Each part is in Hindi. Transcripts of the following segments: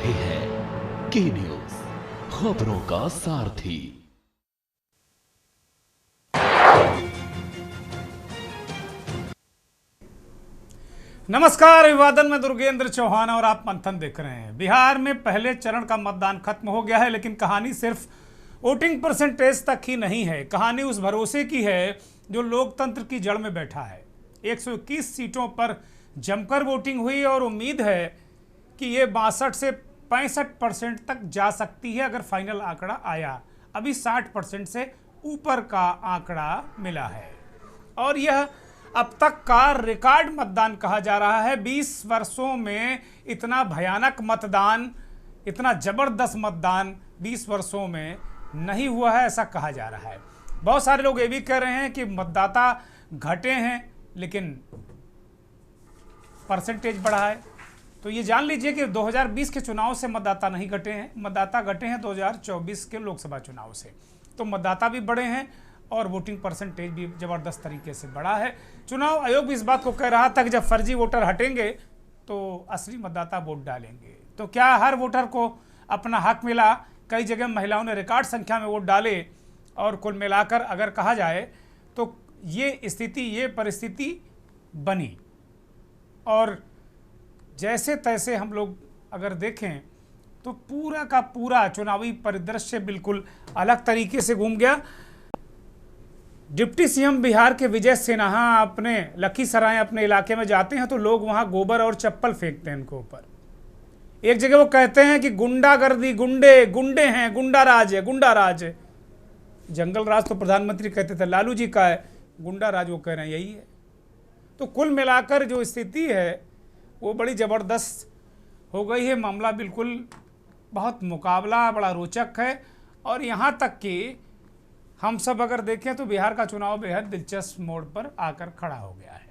रहे हैं की न्यूज, खबरों का सारथी। नमस्कार, अभिवादन में दुर्गेंद्र चौहान और आप मंथन देख रहे हैं। बिहार में पहले चरण का मतदान खत्म हो गया है, लेकिन कहानी सिर्फ वोटिंग परसेंटेज तक ही नहीं है। कहानी उस भरोसे की है जो लोकतंत्र की जड़ में बैठा है। 121 सीटों पर जमकर वोटिंग हुई और उम्मीद है कि ये 62 से 65% तक जा सकती है अगर फाइनल आंकड़ा आया। अभी 60% से ऊपर का आंकड़ा मिला है और यह अब तक का रिकॉर्ड मतदान कहा जा रहा है। 20 वर्षों में इतना भयानक मतदान, इतना जबरदस्त मतदान 20 वर्षों में नहीं हुआ है, ऐसा कहा जा रहा है। बहुत सारे लोग ये भी कह रहे हैं कि मतदाता घटे हैं लेकिन परसेंटेज बढ़ा है। तो ये जान लीजिए कि 2020 के चुनाव से मतदाता नहीं घटे हैं, मतदाता घटे हैं 2024 के लोकसभा चुनाव से। तो मतदाता भी बढ़े हैं और वोटिंग परसेंटेज भी ज़बरदस्त तरीके से बढ़ा है। चुनाव आयोग भी इस बात को कह रहा था कि जब फर्जी वोटर हटेंगे तो असली मतदाता वोट डालेंगे। तो क्या हर वोटर को अपना हक मिला? कई जगह महिलाओं ने रिकॉर्ड संख्या में वोट डाले और कुल मिलाकर अगर कहा जाए तो ये स्थिति, ये परिस्थिति बनी। और जैसे तैसे हम लोग अगर देखें तो पूरा का पूरा चुनावी परिदृश्य बिल्कुल अलग तरीके से घूम गया। डिप्टी सीएम बिहार के विजय सिन्हा अपने लखीसराय अपने इलाके में जाते हैं तो लोग वहां गोबर और चप्पल फेंकते हैं उनके ऊपर। एक जगह वो कहते हैं कि गुंडागर्दी, गुंडे हैं, गुंडा राज है, गुंडा राज है। जंगल राज तो प्रधानमंत्री कहते थे लालू जी का है, गुंडा राज वो कह रहे हैं यही है। तो कुल मिलाकर जो स्थिति है वो बड़ी ज़बरदस्त हो गई है। मामला बिल्कुल बहुत मुकाबला बड़ा रोचक है और यहाँ तक कि हम सब अगर देखें तो बिहार का चुनाव बेहद दिलचस्प मोड़ पर आकर खड़ा हो गया है।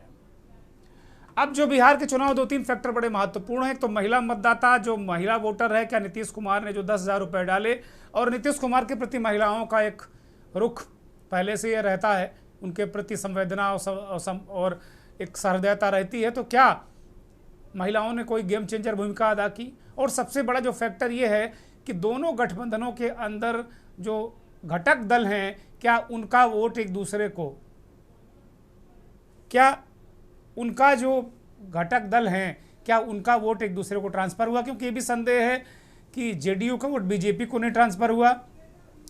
अब जो बिहार के चुनाव 2-3 फैक्टर बड़े महत्वपूर्ण हैं। तो महिला मतदाता, जो महिला वोटर है, क्या नीतीश कुमार ने जो 10,000 रुपये डाले, और नीतीश कुमार के प्रति महिलाओं का एक रुख पहले से ये रहता है, उनके प्रति संवेदना और एक सहृदयता रहती है। तो क्या महिलाओं ने कोई गेम चेंजर भूमिका अदा की? और सबसे बड़ा जो फैक्टर ये है कि दोनों गठबंधनों के अंदर जो घटक दल हैं, क्या उनका वोट एक दूसरे को, क्या उनका जो घटक दल हैं क्या उनका वोट एक दूसरे को ट्रांसफ़र हुआ? क्योंकि ये भी संदेह है कि जेडीयू का वोट बीजेपी को नहीं ट्रांसफ़र हुआ,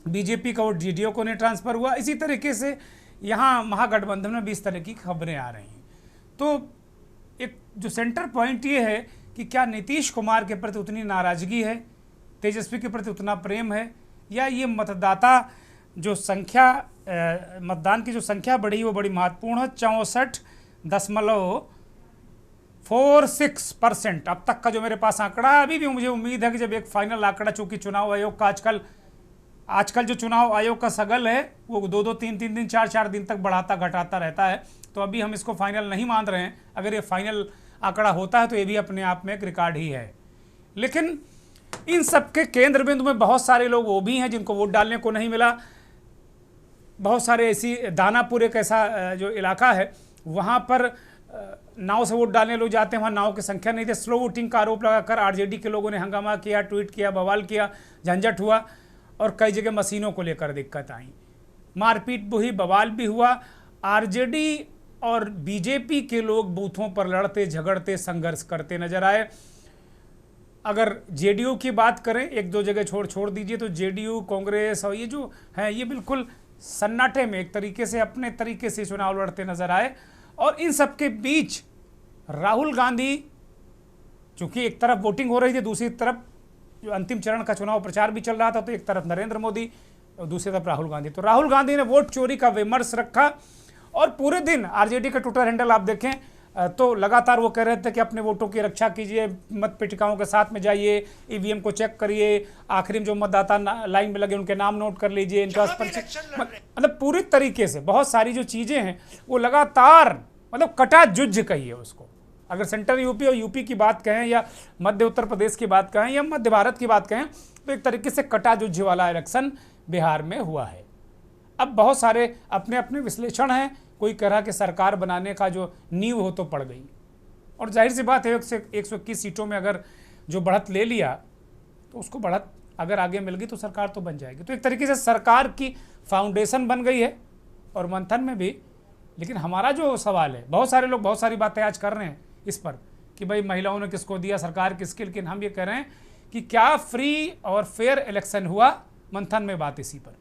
बीजेपी का वोट जेडीयू को नहीं ट्रांसफ़र हुआ। इसी तरीके से यहाँ महागठबंधन में भी इस तरह की खबरें आ रही हैं। तो एक जो सेंटर पॉइंट ये है कि क्या नीतीश कुमार के प्रति उतनी नाराज़गी है, तेजस्वी के प्रति उतना प्रेम है, या ये मतदाता जो संख्या, मतदान की जो संख्या बढ़ी वो बड़ी महत्वपूर्ण है। 64.46% अब तक का जो मेरे पास आंकड़ा है। अभी भी मुझे उम्मीद है कि जब एक फाइनल आंकड़ा, चूँकि चुनाव आयोग का आजकल जो चुनाव आयोग का सगल है वो 2-2, 3-3 दिन, 4-4 दिन तक बढ़ाता घटाता रहता है। तो अभी हम इसको फाइनल नहीं मान रहे हैं। अगर ये फाइनल आंकड़ा होता है तो ये भी अपने आप में एक रिकॉर्ड ही है। लेकिन इन सब के केंद्र बिंदु में बहुत सारे लोग वो भी हैं जिनको वोट डालने को नहीं मिला। बहुत सारे ऐसी, दानापुर एक ऐसा जो इलाका है वहाँ पर नाव से वोट डालने लोग जाते हैं, वहाँ नाव की संख्या नहीं थी। स्लो वोटिंग का आरोप लगाकर आरजेडी के लोगों ने हंगामा किया, ट्वीट किया, बवाल किया, झंझट हुआ और कई जगह मशीनों को लेकर दिक्कत आई, मारपीट भी हुई, बवाल भी हुआ। आरजेडी और बीजेपी के लोग बूथों पर लड़ते झगड़ते संघर्ष करते नजर आए। अगर जेडीयू की बात करें, 1-2 जगह छोड़ दीजिए, तो जेडीयू, कांग्रेस और ये जो है ये बिल्कुल सन्नाटे में एक तरीके से अपने तरीके से चुनाव लड़ते नजर आए। और इन सब के बीच राहुल गांधी, चूंकि एक तरफ वोटिंग हो रही थी, दूसरी तरफ जो अंतिम चरण का चुनाव प्रचार भी चल रहा था, तो एक तरफ नरेंद्र मोदी और दूसरी तरफ राहुल गांधी। तो राहुल गांधी ने वोट चोरी का विमर्श रखा और पूरे दिन आरजेडी का ट्विटर हैंडल आप देखें तो लगातार वो कह रहे थे कि अपने वोटों की रक्षा कीजिए, मत पेटिकाओं के साथ में जाइए, ईवीएम को चेक करिए, आखिरी में जो मतदाता लाइन में लगे उनके नाम नोट कर लीजिए, इनका मतलब पूरी तरीके से बहुत सारी जो चीज़ें हैं वो लगातार, मतलब कटा जुझ कहिए उसको। अगर सेंट्रल यूपी और यूपी की बात कहें या मध्य उत्तर प्रदेश की बात कहें या मध्य भारत की बात कहें तो एक तरीके से कटा जुझ वाला इलेक्शन बिहार में हुआ है। अब बहुत सारे अपने अपने विश्लेषण हैं। कोई कह रहा कि सरकार बनाने का जो नींव हो तो पड़ गई, और जाहिर सी बात है 121 सीटों में अगर जो बढ़त ले लिया तो उसको बढ़त अगर आगे मिल गई तो सरकार तो बन जाएगी। तो एक तरीके से सरकार की फाउंडेशन बन गई है और मंथन में भी। लेकिन हमारा जो सवाल है, बहुत सारे लोग बहुत सारी बातें आज कर रहे हैं इस पर कि भाई महिलाओं ने किसको दिया, सरकार किसकी, लेकिन हम ये कह रहे हैं कि क्या फ्री और फेयर इलेक्शन हुआ मंथन में, बात इसी पर।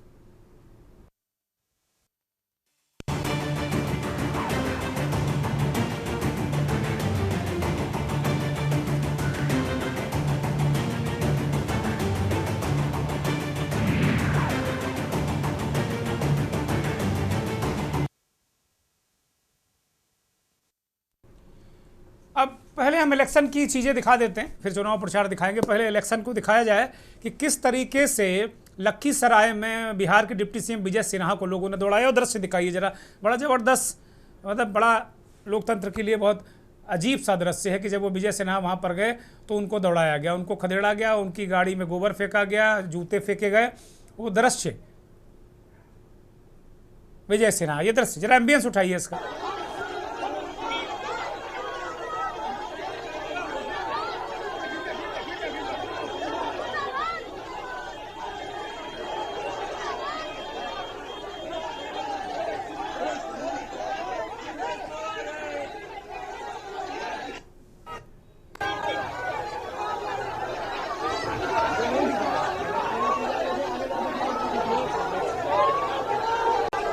अब पहले हम इलेक्शन की चीज़ें दिखा देते हैं, फिर चुनाव प्रचार दिखाएंगे। पहले इलेक्शन को दिखाया जाए कि किस तरीके से लखीसराय में बिहार के डिप्टी सीएम विजय सिन्हा को लोगों ने दौड़ाया। और दृश्य दिखाइए जरा, बड़ा ज़बरदस्त, मतलब बड़ा लोकतंत्र के लिए बहुत अजीब सा दृश्य है कि जब वो विजय सिन्हा वहाँ पर गए तो उनको दौड़ाया गया, उनको खदेड़ा गया, उनकी गाड़ी में गोबर फेंका गया, जूते फेंके गए। वो दृश्य विजय सिन्हा, ये दृश्य जरा एम्बियंस उठाइए इसका।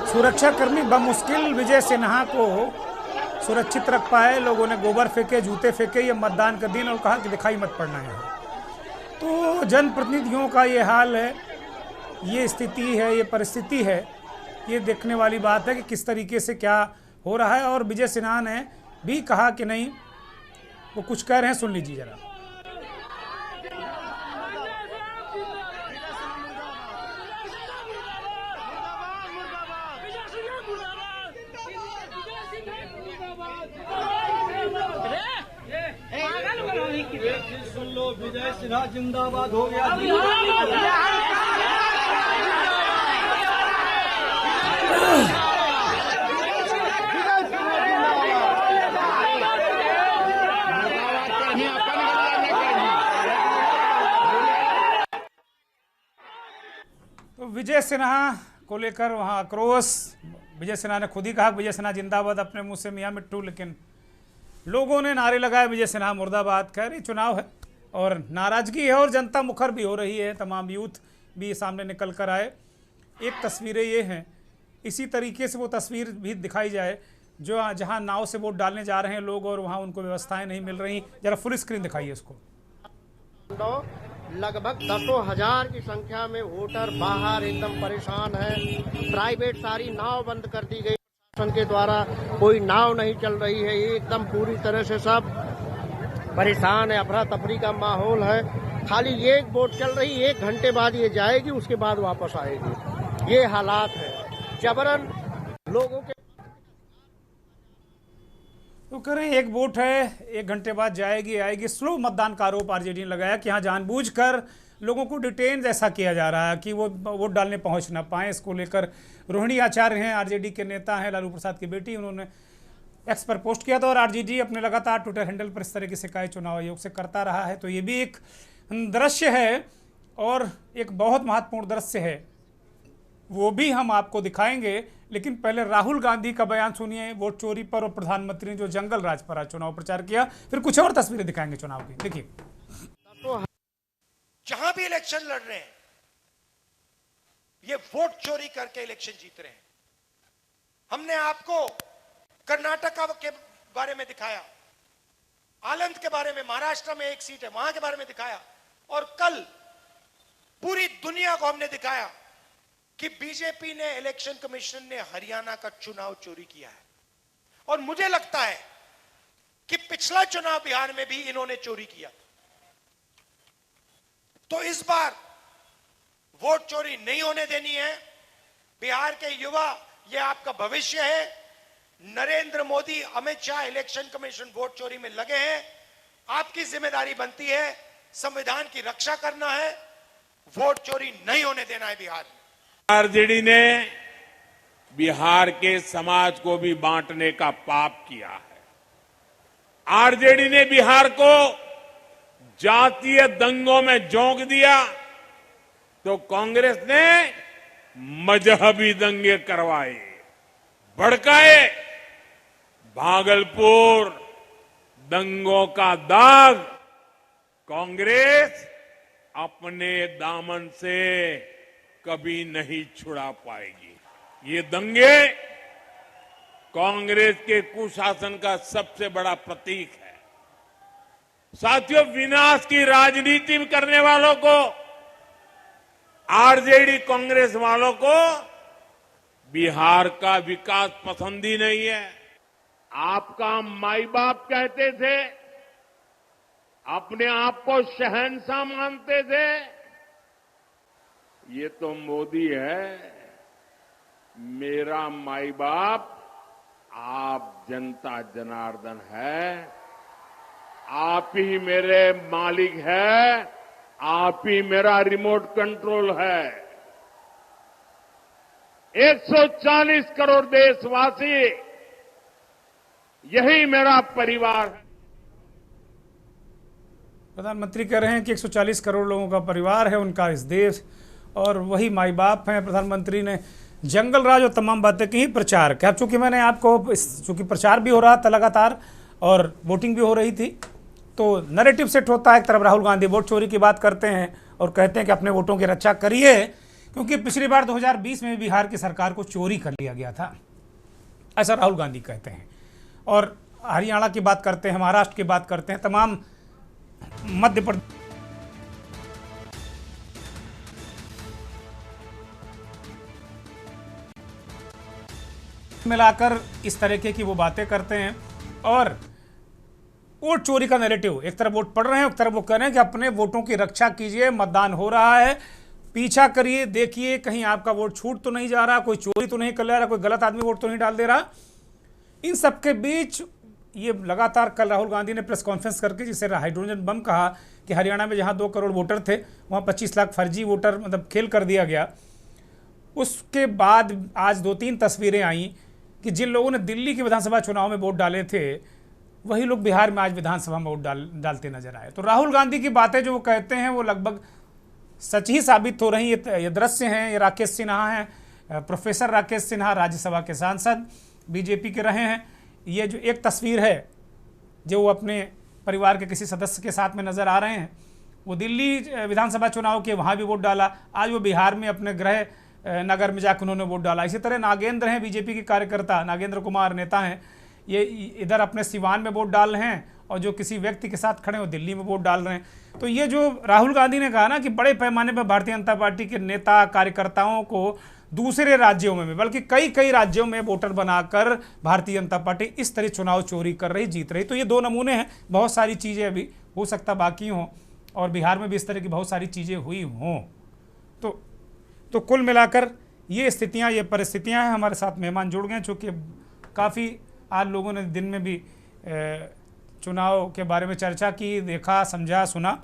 सुरक्षाकर्मी बमुश्किल विजय सिन्हा को सुरक्षित रख पाए। लोगों ने गोबर फेंके, जूते फेंके, ये मतदान का दिन, और कहा कि दिखाई मत पड़ना है। तो जनप्रतिनिधियों का ये हाल है, ये स्थिति है, ये परिस्थिति है। ये देखने वाली बात है कि किस तरीके से क्या हो रहा है। और विजय सिन्हा ने भी कहा कि नहीं, वो कुछ कह रहे हैं, सुन लीजिए जरा। सुन लो, विजय सिन्हा जिंदाबाद हो गया। तो विजय सिन्हा को लेकर वहां आक्रोश। विजय सिन्हा ने खुद ही कहा विजय सिन्हा जिंदाबाद अपने मुंह से, मियां मिट्टू, लेकिन लोगों ने नारे लगाए विजय सिन्हा मुर्दाबाद। खैर ये चुनाव है और नाराजगी है और जनता मुखर भी हो रही है, तमाम यूथ भी सामने निकल कर आए। एक तस्वीरें ये हैं, इसी तरीके से वो तस्वीर भी दिखाई जाए जो जहां नाव से वोट डालने जा रहे हैं लोग और वहां उनको व्यवस्थाएं नहीं मिल रही। जरा फुल स्क्रीन दिखाइए इसको। लगभग 10,000 की संख्या में वोटर बाहर एकदम परेशान है। प्राइवेट सारी नाव बंद कर दी गई प्रशासन के द्वारा, कोई नाव नहीं चल रही है। ये एकदम पूरी तरह से सब परेशान है, अफरा तफरी का माहौल है। खाली ये एक बोट चल रही, 1 घंटे बाद ये जाएगी, उसके बाद वापस आएगी। ये हालात है, जबरन लोगों के। तो करें, एक वोट है, 1 घंटे बाद जाएगी आएगी। स्लो मतदान का आरोप आरजेडी ने लगाया कि यहाँ जानबूझकर लोगों को डिटेन ऐसा किया जा रहा है कि वो वोट डालने पहुंच ना पाए। इसको लेकर रोहिणी आचार्य हैं, आरजेडी के नेता हैं, लालू प्रसाद की बेटी, उन्होंने एक्स पर पोस्ट किया था और आरजेडी अपने लगातार ट्विटर हैंडल पर इस तरह की शिकायत चुनाव आयोग से करता रहा है। तो ये भी एक दृश्य है और एक बहुत महत्वपूर्ण दृश्य है, वो भी हम आपको दिखाएंगे। लेकिन पहले राहुल गांधी का बयान सुनिए वोट चोरी पर और प्रधानमंत्री ने जो जंगल राज पर आज चुनाव प्रचार किया। फिर कुछ और तस्वीरें दिखाएंगे चुनाव की। देखिए, जहां भी इलेक्शन लड़ रहे हैं ये वोट चोरी करके इलेक्शन जीत रहे हैं। हमने आपको कर्नाटका के बारे में दिखाया, आनंद के बारे में, महाराष्ट्र में एक सीट है वहां के बारे में दिखाया, और कल पूरी दुनिया को हमने दिखाया कि बीजेपी ने, इलेक्शन कमीशन ने हरियाणा का चुनाव चोरी किया है। और मुझे लगता है कि पिछला चुनाव बिहार में भी इन्होंने चोरी किया। तो इस बार वोट चोरी नहीं होने देनी है। बिहार के युवा, ये आपका भविष्य है। Narendra Modi, Amit Shah, election commission vote चोरी में लगे हैं। आपकी जिम्मेदारी बनती है संविधान की रक्षा करना है, वोट चोरी नहीं होने देना है बिहार में। आरजेडी ने बिहार के समाज को भी बांटने का पाप किया है। आरजेडी ने बिहार को जातीय दंगों में झोंक दिया तो कांग्रेस ने मजहबी दंगे करवाए, भड़काए। भागलपुर दंगों का दाग कांग्रेस अपने दामन से कभी नहीं छुड़ा पाएगी। ये दंगे कांग्रेस के कुशासन का सबसे बड़ा प्रतीक है। साथियों, विनाश की राजनीति करने वालों को, आरजेडी कांग्रेस वालों को बिहार का विकास पसंद ही नहीं है। आपका माई बाप कहते थे, अपने आप को शहंशाह मानते थे। ये तो मोदी है। मेरा माई बाप आप जनता जनार्दन है। आप ही मेरे मालिक है। आप ही मेरा रिमोट कंट्रोल है। 140 करोड़ देशवासी, यही मेरा परिवार है। प्रधानमंत्री कह रहे हैं कि 140 करोड़ लोगों का परिवार है उनका इस देश, और वही माई बाप हैं। प्रधानमंत्री ने जंगल राज और तमाम बातें की। प्रचार क्या, चूंकि मैंने आपको, चूंकि प्रचार भी हो रहा था लगातार और वोटिंग भी हो रही थी, तो नैरेटिव सेट होता है। एक तरफ राहुल गांधी वोट चोरी की बात करते हैं और कहते हैं कि अपने वोटों की रक्षा करिए, क्योंकि पिछली बार 2020 में बिहार की सरकार को चोरी कर लिया गया था, ऐसा राहुल गांधी कहते हैं। और हरियाणा की बात करते हैं, महाराष्ट्र की बात करते हैं, तमाम मध्य प्रदेश मिलाकर इस तरीके की वो बातें करते हैं। और वोट चोरी का नैरेटिव, एक तरफ वोट पड़ रहे हैं, एक तरफ वो कह रहे हैं कि अपने वोटों की रक्षा कीजिए, मतदान हो रहा है, पीछा करिए, देखिए कहीं आपका वोट छूट तो नहीं जा रहा, कोई चोरी तो नहीं कर ले रहा, कोई गलत आदमी वोट तो नहीं डाल दे रहा। इन सबके बीच ये लगातार कल राहुल गांधी ने प्रेस कॉन्फ्रेंस करके, जिसे हाइड्रोजन बम कहा, कि हरियाणा में जहां 2 करोड़ वोटर थे वहां 25 लाख फर्जी वोटर मतलब खेल कर दिया गया। उसके बाद आज 2-3 तस्वीरें आई कि जिन लोगों ने दिल्ली के विधानसभा चुनाव में वोट डाले थे, वही लोग बिहार में आज विधानसभा में वोट डालते नजर आए। तो राहुल गांधी की बातें जो वो कहते हैं वो लगभग सच ही साबित हो रही। ये दृश्य हैं, ये राकेश सिन्हा हैं, प्रोफेसर राकेश सिन्हा, राज्यसभा के सांसद, बीजेपी के रहे हैं। ये जो एक तस्वीर है जो वो अपने परिवार के किसी सदस्य के साथ में नजर आ रहे हैं, वो दिल्ली विधानसभा चुनाव के वहाँ भी वोट डाला। आज वो बिहार में अपने गृह नगर में जाकर उन्होंने वोट डाला। इसी तरह नागेंद्र हैं, बीजेपी के कार्यकर्ता, नागेंद्र कुमार नेता हैं, ये इधर अपने सिवान में वोट डाल रहे हैं, और जो किसी व्यक्ति के साथ खड़े हो दिल्ली में वोट डाल रहे हैं। तो ये जो राहुल गांधी ने कहा ना कि बड़े पैमाने पर भारतीय जनता पार्टी के नेता कार्यकर्ताओं को दूसरे राज्यों में, बल्कि कई राज्यों में वोटर बनाकर भारतीय जनता पार्टी इस तरह चुनाव चोरी कर रही, जीत रही। तो ये 2 नमूने हैं। बहुत सारी चीज़ें अभी हो सकता बाकी हों, और बिहार में भी इस तरह की बहुत सारी चीज़ें हुई हों। तो कुल मिलाकर ये स्थितियाँ, ये परिस्थितियाँ हैं। हमारे साथ मेहमान जुड़ गए, चूँकि काफ़ी आज लोगों ने दिन में भी चुनाव के बारे में चर्चा की, देखा, समझा, सुना।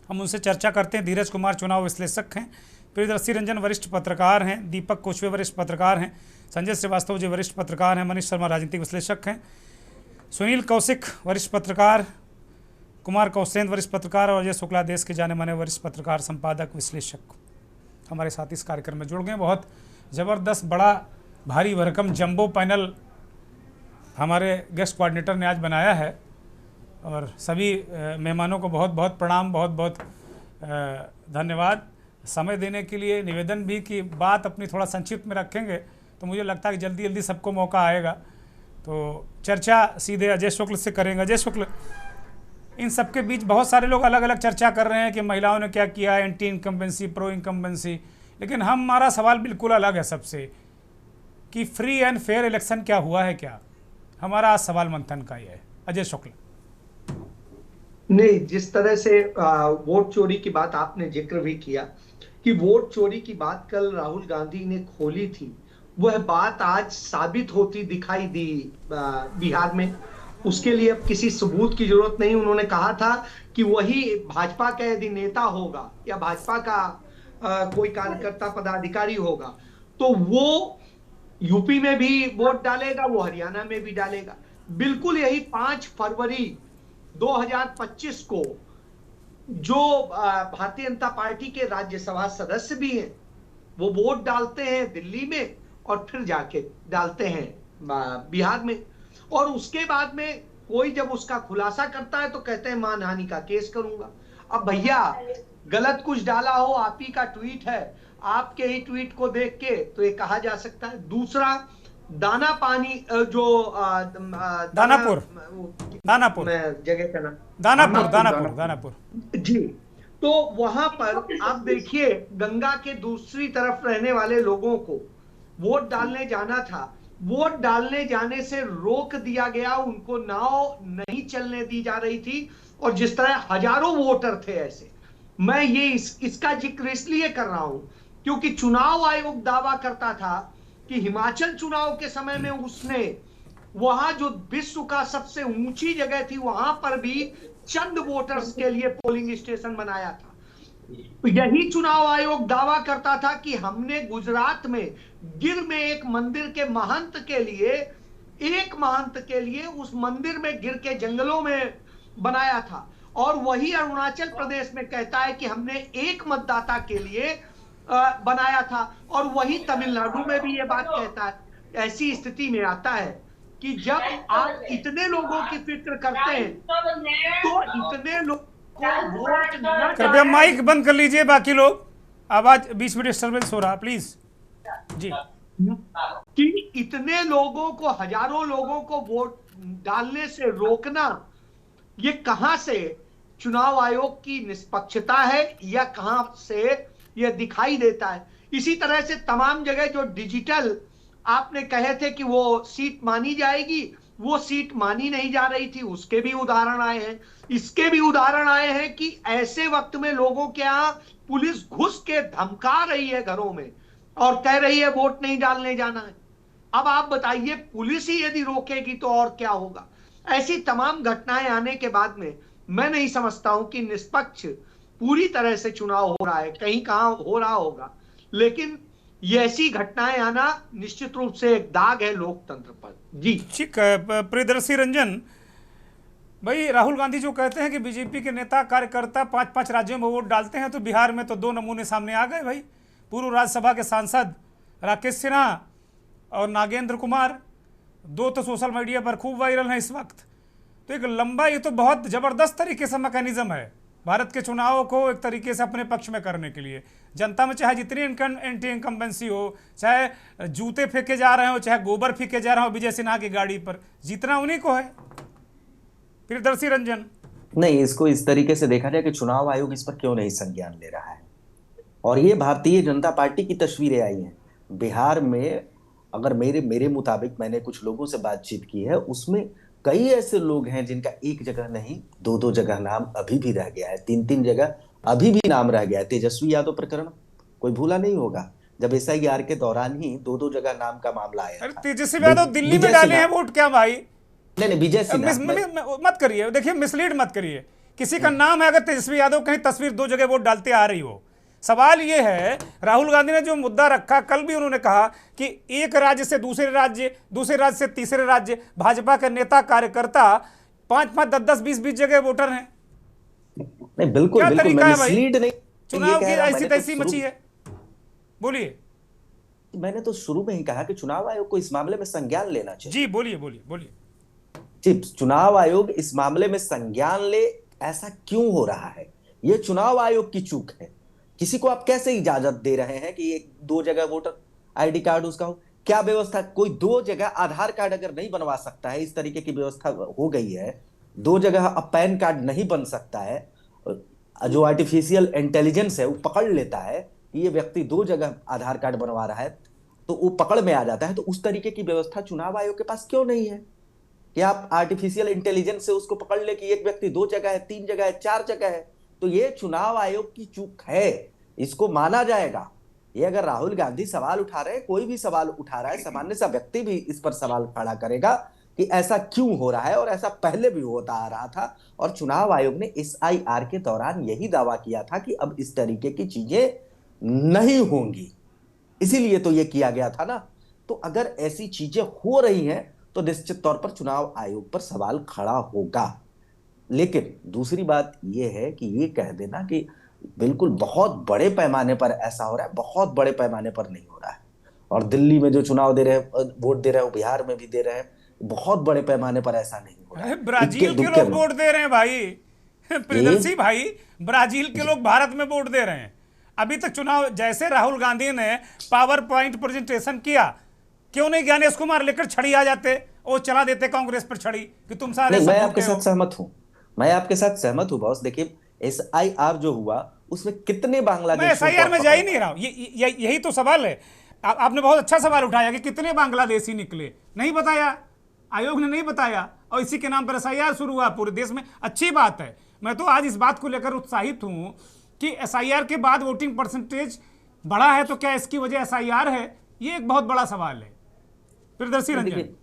हम उनसे चर्चा करते हैं। धीरज कुमार चुनाव विश्लेषक हैं, प्रियदर्शी रंजन वरिष्ठ पत्रकार हैं, दीपक कोचवे वरिष्ठ पत्रकार हैं, संजय श्रीवास्तव जी वरिष्ठ पत्रकार हैं, मनीष शर्मा राजनीतिक विश्लेषक हैं, सुनील कौशिक वरिष्ठ पत्रकार, कुमार कौशेंद्र वरिष्ठ पत्रकार, और अजय शुक्ला देश के जाने माने वरिष्ठ पत्रकार, संपादक, विश्लेषक हमारे साथ इस कार्यक्रम में जुड़ गए। बहुत ज़बरदस्त, बड़ा भारी भरकम जंबो पैनल हमारे गेस्ट कोऑर्डिनेटर ने आज बनाया है, और सभी मेहमानों को बहुत बहुत प्रणाम, बहुत बहुत धन्यवाद समय देने के लिए। निवेदन भी कि बात अपनी थोड़ा संक्षिप्त में रखेंगे तो मुझे लगता है कि जल्दी जल्दी सबको मौका आएगा। तो चर्चा सीधे अजय शुक्ल से करेंगे। अजय शुक्ल, इन सबके बीच बहुत सारे लोग अलग अलग चर्चा कर रहे हैं कि महिलाओं ने क्या किया, एंटी इनकम्बेंसी, प्रो इनकम्बेंसी, लेकिन हमारा सवाल बिल्कुल अलग है सबसे, कि फ्री एंड फेयर इलेक्शन क्या हुआ है क्या? हमारा आज सवाल मंथन का ये है। अजय शुक्ल। नहीं, जिस तरह से वोट चोरी की बात आपने जिक्र भी किया कि वोट चोरी की बात कल राहुल गांधी ने खोली थी, वह बात आज साबित होती दिखाई दी बिहार में। उसके लिए अब किसी सबूत की जरूरत नहीं। उन्होंने कहा था कि वही भाजपा का यदि नेता होगा या भाजपा का कोई कार्यकर्ता पदाधिकारी होगा तो वो यूपी में भी वोट डालेगा, वो हरियाणा में भी डालेगा। बिल्कुल यही 5 फरवरी 2025 को जो भारतीय जनता पार्टी के राज्यसभा सदस्य भी हैं, वो वोट डालते हैं दिल्ली में और फिर जाके डालते हैं बिहार में। और उसके बाद में कोई जब उसका खुलासा करता है तो कहते हैं मानहानि का केस करूंगा। अब भैया गलत कुछ डाला हो, आप ही का ट्वीट है, आपके ही ट्वीट को देख के तो ये कहा जा सकता है। दूसरा, दाना पानी जो दानापुर दानापुर जगह का नाम दानापुर जी। तो वहां पर आप देखिए, गंगा के दूसरी तरफ रहने वाले लोगों को वोट डालने जाना था, वोट डालने जाने से रोक दिया गया, उनको नाव नहीं चलने दी जा रही थी। और जिस तरह हजारों वोटर थे ऐसे, मैं ये इसका जिक्र इसलिए कर रहा हूं क्योंकि चुनाव आयोग दावा करता था कि हिमाचल चुनाव के समय में उसने वहां जो विश्व का सबसे ऊंची जगह थी वहां पर भी चंद वोटर्स के लिए पोलिंग स्टेशन बनाया था। यही चुनाव आयोग दावा करता था कि हमने गुजरात में गिर में एक मंदिर के महंत के लिए उस मंदिर में गिर के जंगलों में बनाया था। और वही अरुणाचल प्रदेश में कहता है कि हमने एक मतदाता के लिए बनाया था। और वही तमिलनाडु में भी ये बात कहता है। ऐसी स्थिति में आता है कि जब आप इतने लोगों की फिक्र करते हैं तो इतने लोग वोट न कृपया माइक बंद कर लीजिए, बाकी लोग आवाज बीच में डिस्टर्बेंस हो रहा, प्लीज जी। कि इतने लोगों को, हजारों लोगों को वोट डालने से रोकना, ये कहां से चुनाव आयोग की निष्पक्षता है या कहां से यह दिखाई देता है। इसी तरह से तमाम जगह जो डिजिटल आपने कहे थे कि वो सीट मानी जाएगी, वो सीट मानी नहीं जा रही थी, उसके भी उदाहरण आए हैं। इसके भी उदाहरण आए हैं कि ऐसे वक्त में लोगों के यहां पुलिस घुस के धमका रही है घरों में और कह रही है वोट नहीं डालने जाना है। अब आप बताइए, पुलिस ही यदि रोकेगी तो और क्या होगा। ऐसी तमाम घटनाएं आने के बाद में मैं नहीं समझता हूं कि निष्पक्ष पूरी तरह से चुनाव हो रहा है। कहीं कहां हो रहा होगा, लेकिन ये ऐसी घटनाएं आना निश्चित रूप से एक दाग है लोकतंत्र पर। जी ठीक है। प्रियदर्शी रंजन भाई, राहुल गांधी जो कहते हैं कि बीजेपी के नेता कार्यकर्ता 5-5 राज्यों में वोट डालते हैं, तो बिहार में तो 2 नमूने सामने आ गए भाई। पूर्व राज्यसभा के सांसद राकेश सिन्हा और नागेंद्र कुमार, 2 तो सोशल मीडिया पर खूब वायरल हैं इस वक्त। तो एक लंबा, ये तो बहुत जबरदस्त तरीके से मैकेनिज्म है भारत के चुनावों को एक तरीके से अपने पक्ष में करने के लिए। जनता में चाहे जितनी एंटी इनकम्बेंसी हो, चाहे जूते फेंके जा रहे हो, चाहे गोबर फेंके जा रहे हो विजय सिन्हा की गाड़ी पर, जीतना उन्हीं को है। प्रियदर्शी रंजन, नहीं, इसको इस तरीके से देखा जाए कि चुनाव आयोग इस पर क्यों नहीं संज्ञान ले रहा है। और ये भारतीय जनता पार्टी की तस्वीरें आई हैं बिहार में। अगर मेरे मुताबिक, मैंने कुछ लोगों से बातचीत की है, उसमें कई ऐसे लोग हैं जिनका एक जगह नहीं 2-2 जगह नाम अभी भी रह गया है, 3-3 जगह अभी भी नाम रह गया है। तेजस्वी यादव प्रकरण कोई भूला नहीं होगा, जब SIR के दौरान ही 2-2 जगह नाम का मामला आया। अरे तेजस्वी यादव दिल्ली में डाले हैं वोट क्या भाई? नहीं, विजय सिन्हा मत करिए, देखिए मिसलीड मत करिए। किसी का नाम है, अगर तेजस्वी यादव कहीं तस्वीर 2 जगह वोट डालते आ रही हो। सवाल यह है, राहुल गांधी ने जो मुद्दा रखा, कल भी उन्होंने कहा कि एक राज्य से दूसरे राज्य, दूसरे राज्य से तीसरे राज्य, भाजपा के नेता कार्यकर्ता 5-5, 10-10, 20-20 जगह वोटर हैं। नहीं, बिल्कुल तरीका है भाई? मिसलीड नहीं, चुनाव की ऐसी तैसी मची है। बोलिए। मैंने तो शुरू में ही कहा कि चुनाव आयोग को इस मामले में संज्ञान लेना चाहिए। जी बोलिए बोलिए बोलिए। जी, चुनाव आयोग इस मामले में संज्ञान ले। ऐसा क्यों हो रहा है? यह चुनाव आयोग की चूक है। किसी को आप कैसे इजाजत दे रहे हैं कि 2 जगह वोटर ID कार्ड उसका हो? क्या व्यवस्था? कोई 2 जगह आधार कार्ड अगर नहीं बनवा सकता है, इस तरीके की व्यवस्था हो गई है, 2 जगह अब पैन कार्ड नहीं बन सकता है, जो आर्टिफिशियल इंटेलिजेंस है वो पकड़ लेता है कि ये व्यक्ति 2 जगह आधार कार्ड बनवा रहा है, तो वो पकड़ में आ जाता है। तो उस तरीके की व्यवस्था चुनाव आयोग के पास क्यों नहीं है कि आप आर्टिफिशियल इंटेलिजेंस से उसको पकड़ ले कि एक व्यक्ति 2 जगह है, 3 जगह है, 4 जगह है। तो ये चुनाव आयोग की चूक है, इसको माना जाएगा। ये अगर राहुल गांधी सवाल उठा रहे हैं, कोई भी सवाल उठा रहा है, सामान्य सा व्यक्ति भी इस पर सवाल खड़ा करेगा कि ऐसा क्यों हो रहा है, और ऐसा पहले भी होता आ रहा था। और चुनाव आयोग ने SIR के दौरान यही दावा किया था कि अब इस तरीके की चीजें नहीं होंगी, इसीलिए तो ये किया गया था ना। तो अगर ऐसी चीजें हो रही हैं तो निश्चित तौर पर चुनाव आयोग पर सवाल खड़ा होगा। लेकिन दूसरी बात यह है कि ये कह देना कि बिल्कुल बहुत बड़े पैमाने पर ऐसा हो रहा है, बहुत बड़े पैमाने पर नहीं हो रहा है। और दिल्ली में जो चुनाव दे रहे हैं, वोट दे रहे हैं, बिहार में भी दे रहे हैं, बहुत बड़े पैमाने पर ऐसा नहीं हो रहा अरे है। ब्राजील इक्के के दुक्के लोग में। वोट दे रहे हैं भाई, प्रियदर्शी भाई, ब्राजील के लोग भारत में वोट दे रहे हैं। अभी तक चुनाव जैसे राहुल गांधी ने पावर पॉइंट प्रेजेंटेशन किया, क्यों नहीं ज्ञानेश कुमार लेकर छड़ी आ जाते और चला देते कांग्रेस पर छड़ी कि तुम सारे नहीं, सब मैं झूठे आपके हो। साथ सहमत हूं। मैं आपके साथ सहमत हूं बॉस। देखिए, SIR जो हुआ उसमें कितने मैं बांग्लादेशियों को SIR में आप जा ही पकड़ नहीं रहा हूं, यही तो सवाल है। आपने बहुत अच्छा सवाल उठाया कि कितने बांग्लादेशी निकले, नहीं बताया, आयोग ने नहीं बताया, और इसी के नाम पर SIR शुरू हुआ पूरे देश में। अच्छी बात है। मैं तो आज इस बात को लेकर उत्साहित हूं कि SIR के बाद वोटिंग परसेंटेज बढ़ा है, तो क्या इसकी वजह SIR है? ये एक बहुत बड़ा सवाल है। प्रियदर्शी रंजन। देखिए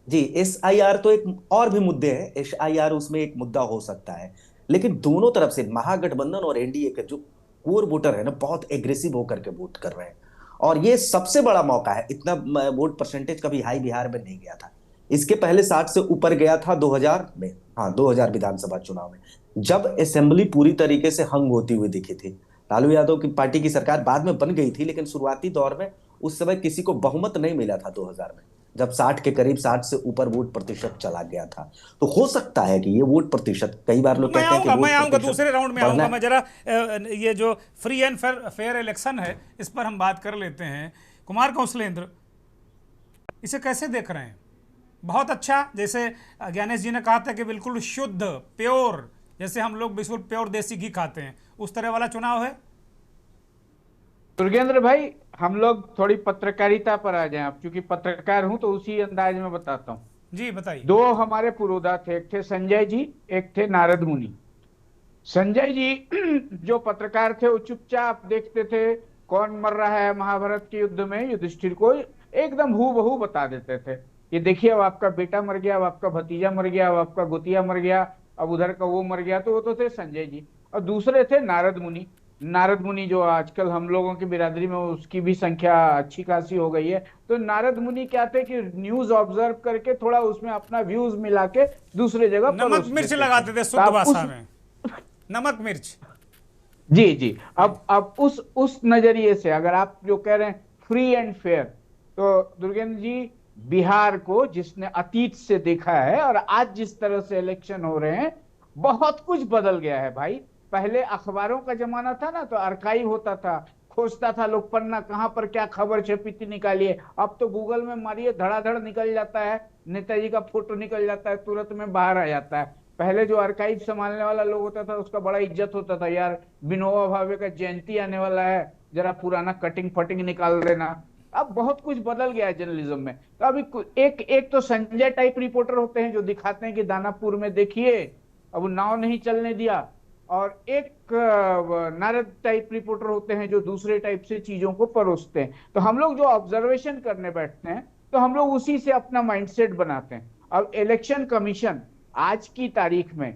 जी, SIR तो एक और भी मुद्दे हैं, SIR उसमें एक मुद्दा हो सकता है, लेकिन दोनों तरफ से महागठबंधन और NDA के जो कोर वोटर है ना, बहुत एग्रेसिव होकर के वोट कर रहे हैं। और ये सबसे बड़ा मौका है। इतना वोट परसेंटेज कभी हाई बिहार में नहीं गया था। इसके पहले 60 से ऊपर गया था 2000 में, हाँ 2000 विधानसभा चुनाव में, जब असेंबली पूरी तरीके से हंग होती हुई दिखी थी। लालू यादव की पार्टी की सरकार बाद में बन गई थी, लेकिन शुरुआती दौर में उस समय किसी को बहुमत नहीं मिला था 2000 में, जब 60 के करीब, 60 से ऊपर वोट प्रतिशत चला गया था। तो हो सकता है कि ये वोट प्रतिशत, कई बार लोग कहते हैं कि मैं आऊंगा प्रतिशत दूसरे राउंड में बढ़ना आऊंगा। मैं जरा ये जो फ्री एंड फेयर इलेक्शन है, इस पर हम बात कर लेते हैं। कुमार कौशलेंद्र, इसे कैसे देख रहे हैं? बहुत अच्छा, जैसे ज्ञानेश जी ने कहा था कि बिल्कुल शुद्ध, प्योर, जैसे हम लोग बिल्कुल प्योर देसी घी खाते हैं, उस तरह वाला चुनाव है। दुर्गेंद्र भाई, हम लोग थोड़ी पत्रकारिता पर आ जाएं। आप चूंकि पत्रकार हूं तो उसी अंदाज में बताता हूं। जी बताइए। दो हमारे पुरोधा थे, एक थे संजय जी, एक थे नारद मुनि। संजय जी जो पत्रकार थे वो चुपचाप देखते थे, कौन मर रहा है महाभारत के युद्ध में, युधिष्ठिर को एकदम हूबहू बता देते थे कि देखिए अब आपका बेटा मर गया, अब आपका भतीजा मर गया, अब आपका गोतिया मर गया, अब उधर का वो मर गया। तो वो तो थे संजय जी। और दूसरे थे नारद मुनि। नारद मुनि जो आजकल हम लोगों की बिरादरी में उसकी भी संख्या अच्छी खासी हो गई है। तो नारद मुनि क्या थे कि न्यूज ऑब्जर्व करके थोड़ा उसमें अपना व्यूज मिला के दूसरे जगह नमक मिर्च लगाते थे शुद्ध भाषा में, नमक मिर्च। जी जी। अब उस नजरिए से अगर आप जो कह रहे हैं फ्री एंड फेयर, तो दुर्गेंद्र जी, बिहार को जिसने अतीत से देखा है और आज जिस तरह से इलेक्शन हो रहे हैं, बहुत कुछ बदल गया है भाई। पहले अखबारों का जमाना था ना, तो आर्काइव होता था, खोजता था लोग पन्ना, कहां पर क्या खबर छपी थी, निकालिए। अब तो गूगल में मारिए, धड़ाधड़ निकल जाता है, नेताजी का फोटो निकल जाता है, तुरंत में बाहर आ जाता है। पहले जो आर्काइव संभालने वाला लोग होता था उसका बड़ा इज्जत होता था, यार विनोबा भावे का जयंती आने वाला है, जरा पुराना कटिंग फटिंग निकाल देना। अब बहुत कुछ बदल गया है जर्नलिज्म में। तो अभी एक तो संजय टाइप रिपोर्टर होते हैं जो दिखाते हैं कि दानापुर में देखिए अब नाव नहीं चलने दिया, और एक नारद टाइप रिपोर्टर होते हैं जो दूसरे टाइप से चीजों को परोसते हैं। तो हम लोग जो ऑब्जर्वेशन करने बैठते हैं तो हम लोग उसी से अपना माइंडसेट बनाते हैं। अब इलेक्शन कमीशन आज की तारीख में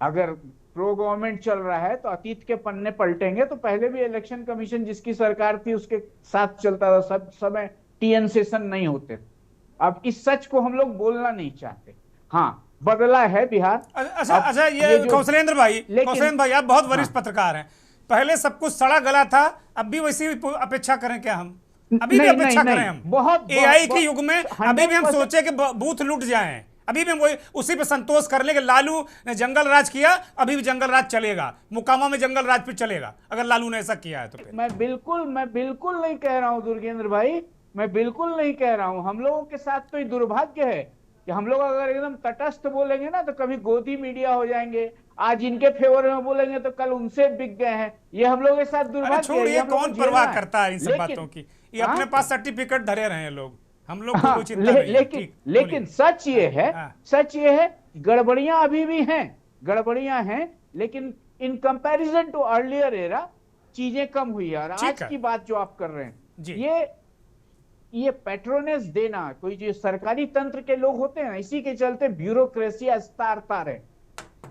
अगर प्रो गवर्नमेंट चल रहा है तो अतीत के पन्ने पलटेंगे तो पहले भी इलेक्शन कमीशन जिसकी सरकार थी उसके साथ चलता था, सब समय TN सेशन नहीं होते। अब इस सच को हम लोग बोलना नहीं चाहते। हाँ, बदला है बिहार। अच्छा ये कौशलेंद्र भाई आप बहुत वरिष्ठ पत्रकार हैं, पहले सब कुछ सड़ा गला था, अब भी वैसी अपेक्षा करें क्या? हम अभी भी अपेक्षा करें? हम बहुत AI के युग में अभी भी हम सोचे कि बूथ लूट जाएं, अभी भी हम वही उसी पे संतोष कर लेंगे। लालू ने जंगल राज किया, अभी भी जंगल राज चलेगा, मुकामा में जंगल राज पे चलेगा अगर लालू ने ऐसा किया है तो। मैं बिल्कुल नहीं कह रहा हूं दुर्गेंद्र भाई, मैं बिल्कुल नहीं कह रहा हूं। हम लोगों के साथ तो ये दुर्भाग्य है कि हम लोग अगर एकदम तटस्थ बोलेंगे ना तो कभी गोदी मीडिया हो जाएंगे, आज इनके फेवर में बोलेंगे तो कल उनसे बिक गए हैं। ये हम लोग के साथ दुर्भाग्य है। छोड़िए, कौन परवाह करता है इन सब बातों की? ये अपने पास सर्टिफिकेट धरे रहे हैं लोग, हम लोग को कोई चिंता नहीं है। लेकिन सच ये है गड़बड़ियां अभी भी हैं, गड़बड़ियां हैं, लेकिन in comparison to earlier era चीजें कम हुई है। और आज की बात जो आप कर रहे हैं, ये पेट्रोनेस देना, कोई जो सरकारी तंत्र के लोग होते हैं इसी के चलते ब्यूरोक्रेसी अस्तार है।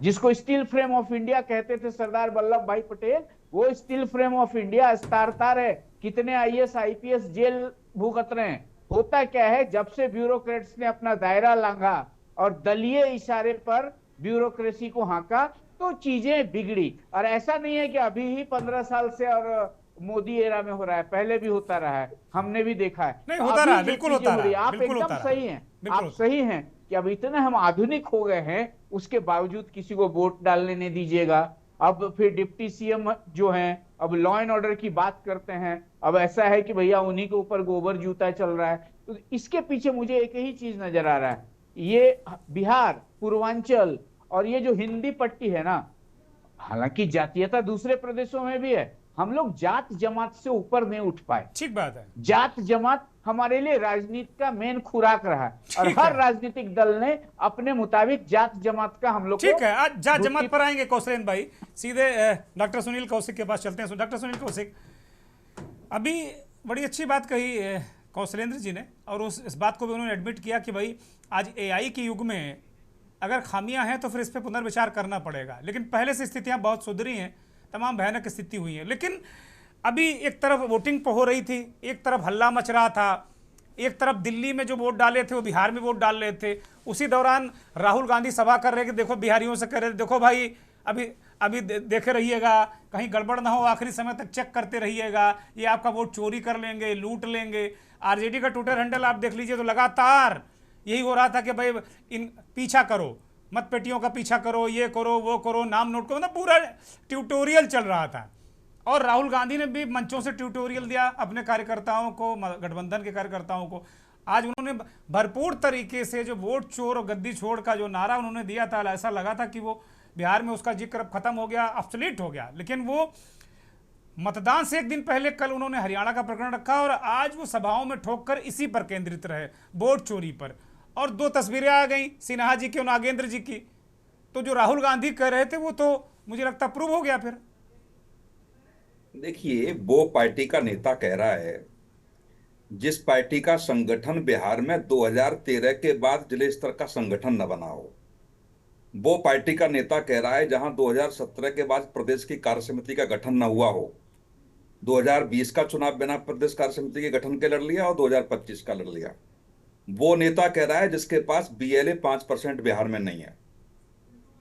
जिसको स्टील फ्रेम ऑफ इंडिया कहते थे सरदार वल्लभ भाई पटेल, वो स्टील फ्रेम ऑफ इंडिया अस्तार है। कितने IAS IPS जेल भुगत रहे हैं। होता क्या है, जब से ब्यूरोक्रेट्स ने अपना दायरा लांघा और दलीय इशारे पर ब्यूरोक्रेसी को हाँका तो चीजें बिगड़ी। और ऐसा नहीं है कि अभी ही 15 साल से और मोदी एरा में हो रहा है, पहले भी होता रहा है, हमने भी देखा है। नहीं तो होता अभी रहा, जो बिल्कुल चीजें होता हो रही है, रहा, आप बिल्कुल एकदम होता रहा, सही हैं, बिल्कुल। आप सही हैं कि अब इतने हम आधुनिक हो गए हैं, उसके बावजूद किसी को वोट डालने नहीं दीजिएगा। अब फिर डिप्टी सीएम जो हैं अब लॉ एंड ऑर्डर की बात करते हैं, अब ऐसा है कि भैया उन्हीं के ऊपर गोबर जूता चल रहा है। तो इसके पीछे मुझे एक ही चीज नजर आ रहा है, ये बिहार, पूर्वांचल और ये जो हिंदी पट्टी है ना, हालांकि जातीयता दूसरे प्रदेशों में भी है, हम लोग जात जमात से ऊपर नहीं उठ पाए। ठीक बात है। जात जमात हमारे लिए राजनीति का मेन खुराक रहा है और ठीक हर है। राजनीतिक दल ने अपने मुताबिक जात जमात का हम लोग को ठीक है, आज जात ड्यूटी- जमात पर आएंगे कौशलेंद्र भाई, सीधे डॉक्टर सुनील कौशिक के पास चलते हैं। डॉक्टर सुनील कौशिक, अभी बड़ी अच्छी बात कही कौशलेंद्र जी ने, और इस बात को भी उन्होंने एडमिट किया कि भाई आज एआई के युग में अगर खामियां हैं तो फिर इस पर पुनर्विचार करना पड़ेगा, लेकिन पहले से स्थितियां बहुत सुधरी हैं, तमाम भयानक स्थिति हुई है। लेकिन अभी एक तरफ वोटिंग हो रही थी, एक तरफ हल्ला मच रहा था, एक तरफ दिल्ली में जो वोट डाले थे वो बिहार में वोट डाल रहे थे, उसी दौरान राहुल गांधी सभा कर रहे कि देखो बिहारियों से कह रहे देखो भाई अभी अभी देखे रहिएगा, कहीं गड़बड़ ना हो, आखिरी समय तक चेक करते रहिएगा, ये आपका वोट चोरी कर लेंगे, लूट लेंगे। आरजेडी का ट्विटर हैंडल आप देख लीजिए तो लगातार यही हो रहा था कि भाई इन पीछा करो, मत पेटियों का पीछा करो, ये करो वो करो, नाम नोट करो, मतलब पूरा ट्यूटोरियल चल रहा था। और राहुल गांधी ने भी मंचों से ट्यूटोरियल दिया अपने कार्यकर्ताओं को, गठबंधन के कार्यकर्ताओं को। आज उन्होंने भरपूर तरीके से जो वोट चोर और गद्दी छोड़ का जो नारा उन्होंने दिया था, ऐसा लगा था कि वो बिहार में उसका जिक्र अब खत्म हो गया, ऑब्सोलीट हो गया। लेकिन वो मतदान से एक दिन पहले कल उन्होंने हरियाणा का प्रकरण रखा और आज वो सभाओं में ठोककर इसी पर केंद्रित रहे, वोट चोरी पर। और दो तस्वीरें आ गई, सिन्हा जी की और नागेंद्र जी की। तो जो राहुल गांधी कह रहे थे वो तो मुझे लगता प्रूव हो गया। फिर देखिए, वो पार्टी का नेता कह रहा है जिस पार्टी का संगठन बिहार में 2013 के बाद जिले स्तर का संगठन न बना हो, वो पार्टी का नेता कह रहा है जहां 2017 के बाद प्रदेश की कार्य समिति का गठन न हुआ हो, 2020 का चुनाव बिना प्रदेश कार्य समिति के गठन के लड़ लिया और 2025 का लड़ लिया। वो नेता कह रहा है जिसके पास बीएलए 5% बिहार में नहीं है।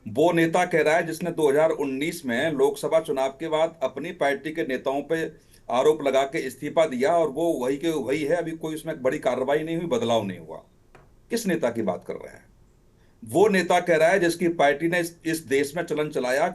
वो नेता कह रहा है जिसने 2019 में लोकसभा चुनाव के बाद अपनी पार्टी के नेताओं पे आरोप लगा के इस्तीफा दिया और वो वही के वही है, अभी कोई उसमें बड़ी कार्रवाई नहीं हुई, बदलाव नहीं हुआ। किस नेता की बात कर रहे हैं? वो नेता कह रहा है जिसकी पार्टी ने इस देश में चलन चलाया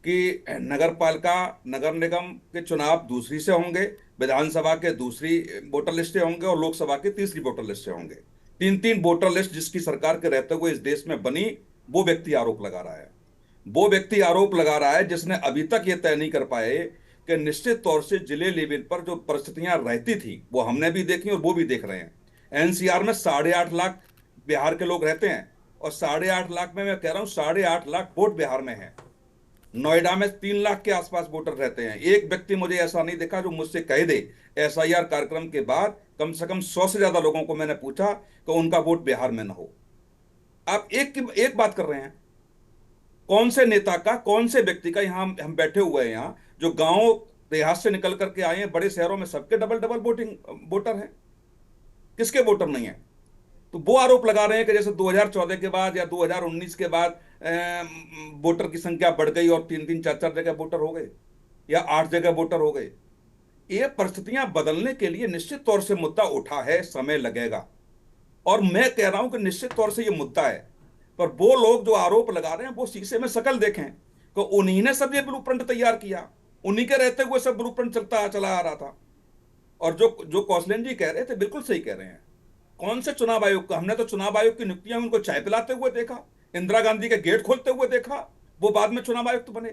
कि नगर पालिका नगर निगम के चुनाव दूसरी से होंगे, विधानसभा के दूसरी वोटर लिस्टें होंगे और लोकसभा की तीसरी वोटर लिस्टें होंगे। 3-3 वोटर लिस्ट जिसकी सरकार के रहते हुए इस देश में बनी, वो व्यक्ति आरोप लगा रहा है। वो व्यक्ति आरोप लगा रहा है जिसने अभी तक ये तय नहीं कर पाए कि निश्चित तौर से जिले लेवल पर जो परिस्थितियां रहती थी वो हमने भी देखी और वो भी देख रहे हैं। एनसीआर में 8.5 लाख बिहार के लोग रहते हैं और 8.5 लाख में मैं कह रहा हूं 8.5 लाख वोट बिहार में है। नोएडा में 3 लाख के आसपास वोटर रहते हैं। एक व्यक्ति मुझे ऐसा नहीं देखा जो मुझसे कह दे एसआईआर कार्यक्रम के बाद कम से कम 100 से ज्यादा लोगों को मैंने पूछा कि उनका वोट बिहार में ना हो। आप एक बात कर रहे हैं, कौन से नेता का, कौन से व्यक्ति का, यहां हम बैठे हुए हैं, यहां जो गांव देहात से निकल करके आए हैं, बड़े शहरों में सबके डबल वोटर हैं, किसके वोटर नहीं है? तो वो आरोप लगा रहे हैं कि जैसे 2014 के बाद या 2019 के बाद वोटर की संख्या बढ़ गई और 3-3, 4-4 जगह वोटर हो गए या 8 जगह वोटर हो गए। ये परिस्थितियां बदलने के लिए निश्चित तौर से मुद्दा उठा है, समय लगेगा। और मैं कह रहा हूं कि निश्चित तौर से ये मुद्दा है, पर वो लोग जो आरोप लगा रहे हैं वो शीशे में शकल देखें कि उन्हीं ने सब ये ब्लूप्रिंट तैयार किया, उन्हीं के रहते हुए सब ब्लूप्रिंट चला आ रहा था। और जो कौशलेंद्र जी कह रहे थे बिल्कुल सही कह रहे हैं। कौन से चुनाव आयोग का? हमने तो चुनाव आयोग की नियुक्तियां उनको चाय पिलाते हुए देखा, इंदिरा गांधी के गेट खोलते हुए देखा, वो बाद में चुनाव आयुक्त बने।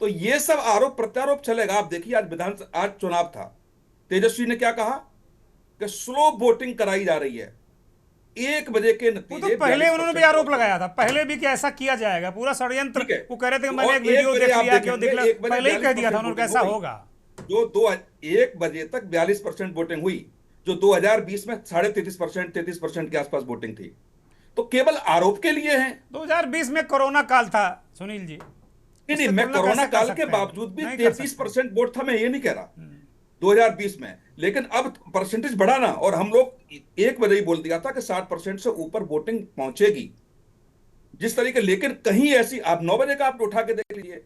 तो ये सब आरोप प्रत्यारोप चलेगा। आप देखिए, आज चुनाव था, तेजस्वी ने क्या कहा कि स्लो वोटिंग कराई जा रही है, 1 बजे के नतीजे। तो पहले उन्होंने भी आरोप लगाया था, पहले भी कि ऐसा किया जाएगा, पूरा षड्यंत्र। वो कह रहे थे कि मैंने एक वीडियो देख लिया कि पहले ही कह दिया था उन्होंने कैसा होगा। जो 1 बजे तक 42% वोटिंग हुई, जो 2020 में 33%, 33% के आसपास वोटिंग थी। तो केवल आरोप के लिए है। 2020 में कोरोना काल था सुनील जी। नहीं, मैं कोरोना काल के बावजूद भी 33% वोट था, मैं ये नहीं कह रहा 2020 में, लेकिन अब परसेंटेज बढ़ा ना, और हम लोग 1 बजे ही बोल दिया था कि 60% से ऊपर वोटिंग पहुंचेगी। जिस तरीके, लेकिन कहीं ऐसी, आप 9 बजे का आप उठा के देख लीजिए,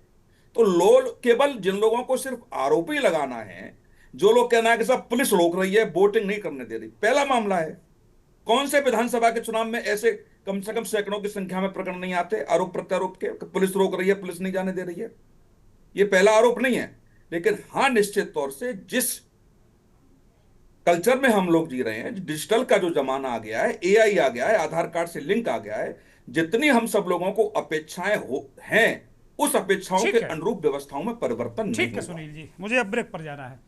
तो लोग केवल जिन लोगों को सिर्फ आरोपी लगाना है, जो लोग कहना है कि साहब पुलिस रोक रही है, वोटिंग नहीं करने दे रही, पहला मामला है। कौन से विधानसभा के चुनाव में ऐसे कम से कम सैकड़ों की संख्या में प्रकरण नहीं आते आरोप प्रत्यारोप के, कि पुलिस रोक रही है, पुलिस नहीं जाने दे रही है? ये पहला आरोप नहीं है। लेकिन हाँ, निश्चित तौर से जिस कल्चर में हम लोग जी रहे हैं, डिजिटल का जो जमाना आ गया है, एआई आ गया है, आधार कार्ड से लिंक आ गया है, जितनी हम सब लोगों को अपेक्षाएं हैं, उस अपेक्षाओं ठीक के है। अनुरूप व्यवस्थाओं में परिवर्तन नहीं ठीक है होगा। सुनील जी, मुझे अब ब्रेक पर जाना है,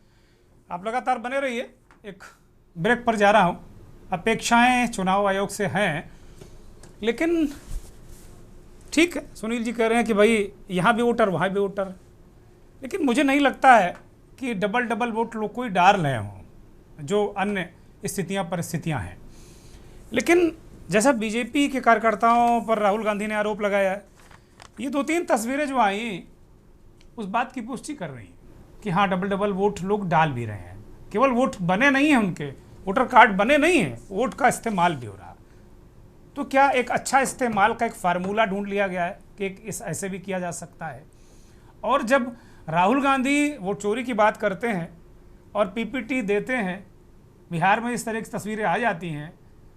आप लगातार बने रहिए, एक ब्रेक पर जा रहा हूं। अपेक्षाएं चुनाव आयोग से हैं, लेकिन ठीक है, सुनील जी कह रहे हैं कि भाई यहाँ भी वोटर वहाँ भी वोटर, लेकिन मुझे नहीं लगता है कि डबल डबल वोट लोग कोई डाल रहे हों, जो अन्य स्थितियाँ परिस्थितियाँ हैं। लेकिन जैसा बीजेपी के कार्यकर्ताओं पर राहुल गांधी ने आरोप लगाया है, ये 2-3 तस्वीरें जो आई उस बात की पुष्टि कर रही हैं कि हाँ, डबल डबल वोट लोग डाल भी रहे हैं। केवल वोट बने नहीं हैं, उनके वोटर कार्ड बने नहीं हैं, वोट का इस्तेमाल भी हो रहा। तो क्या एक अच्छा इस्तेमाल का एक फार्मूला ढूंढ लिया गया है कि इस ऐसे भी किया जा सकता है? और जब राहुल गांधी वोट चोरी की बात करते हैं और पीपीटी देते हैं, बिहार में इस तरह की तस्वीरें आ जाती हैं,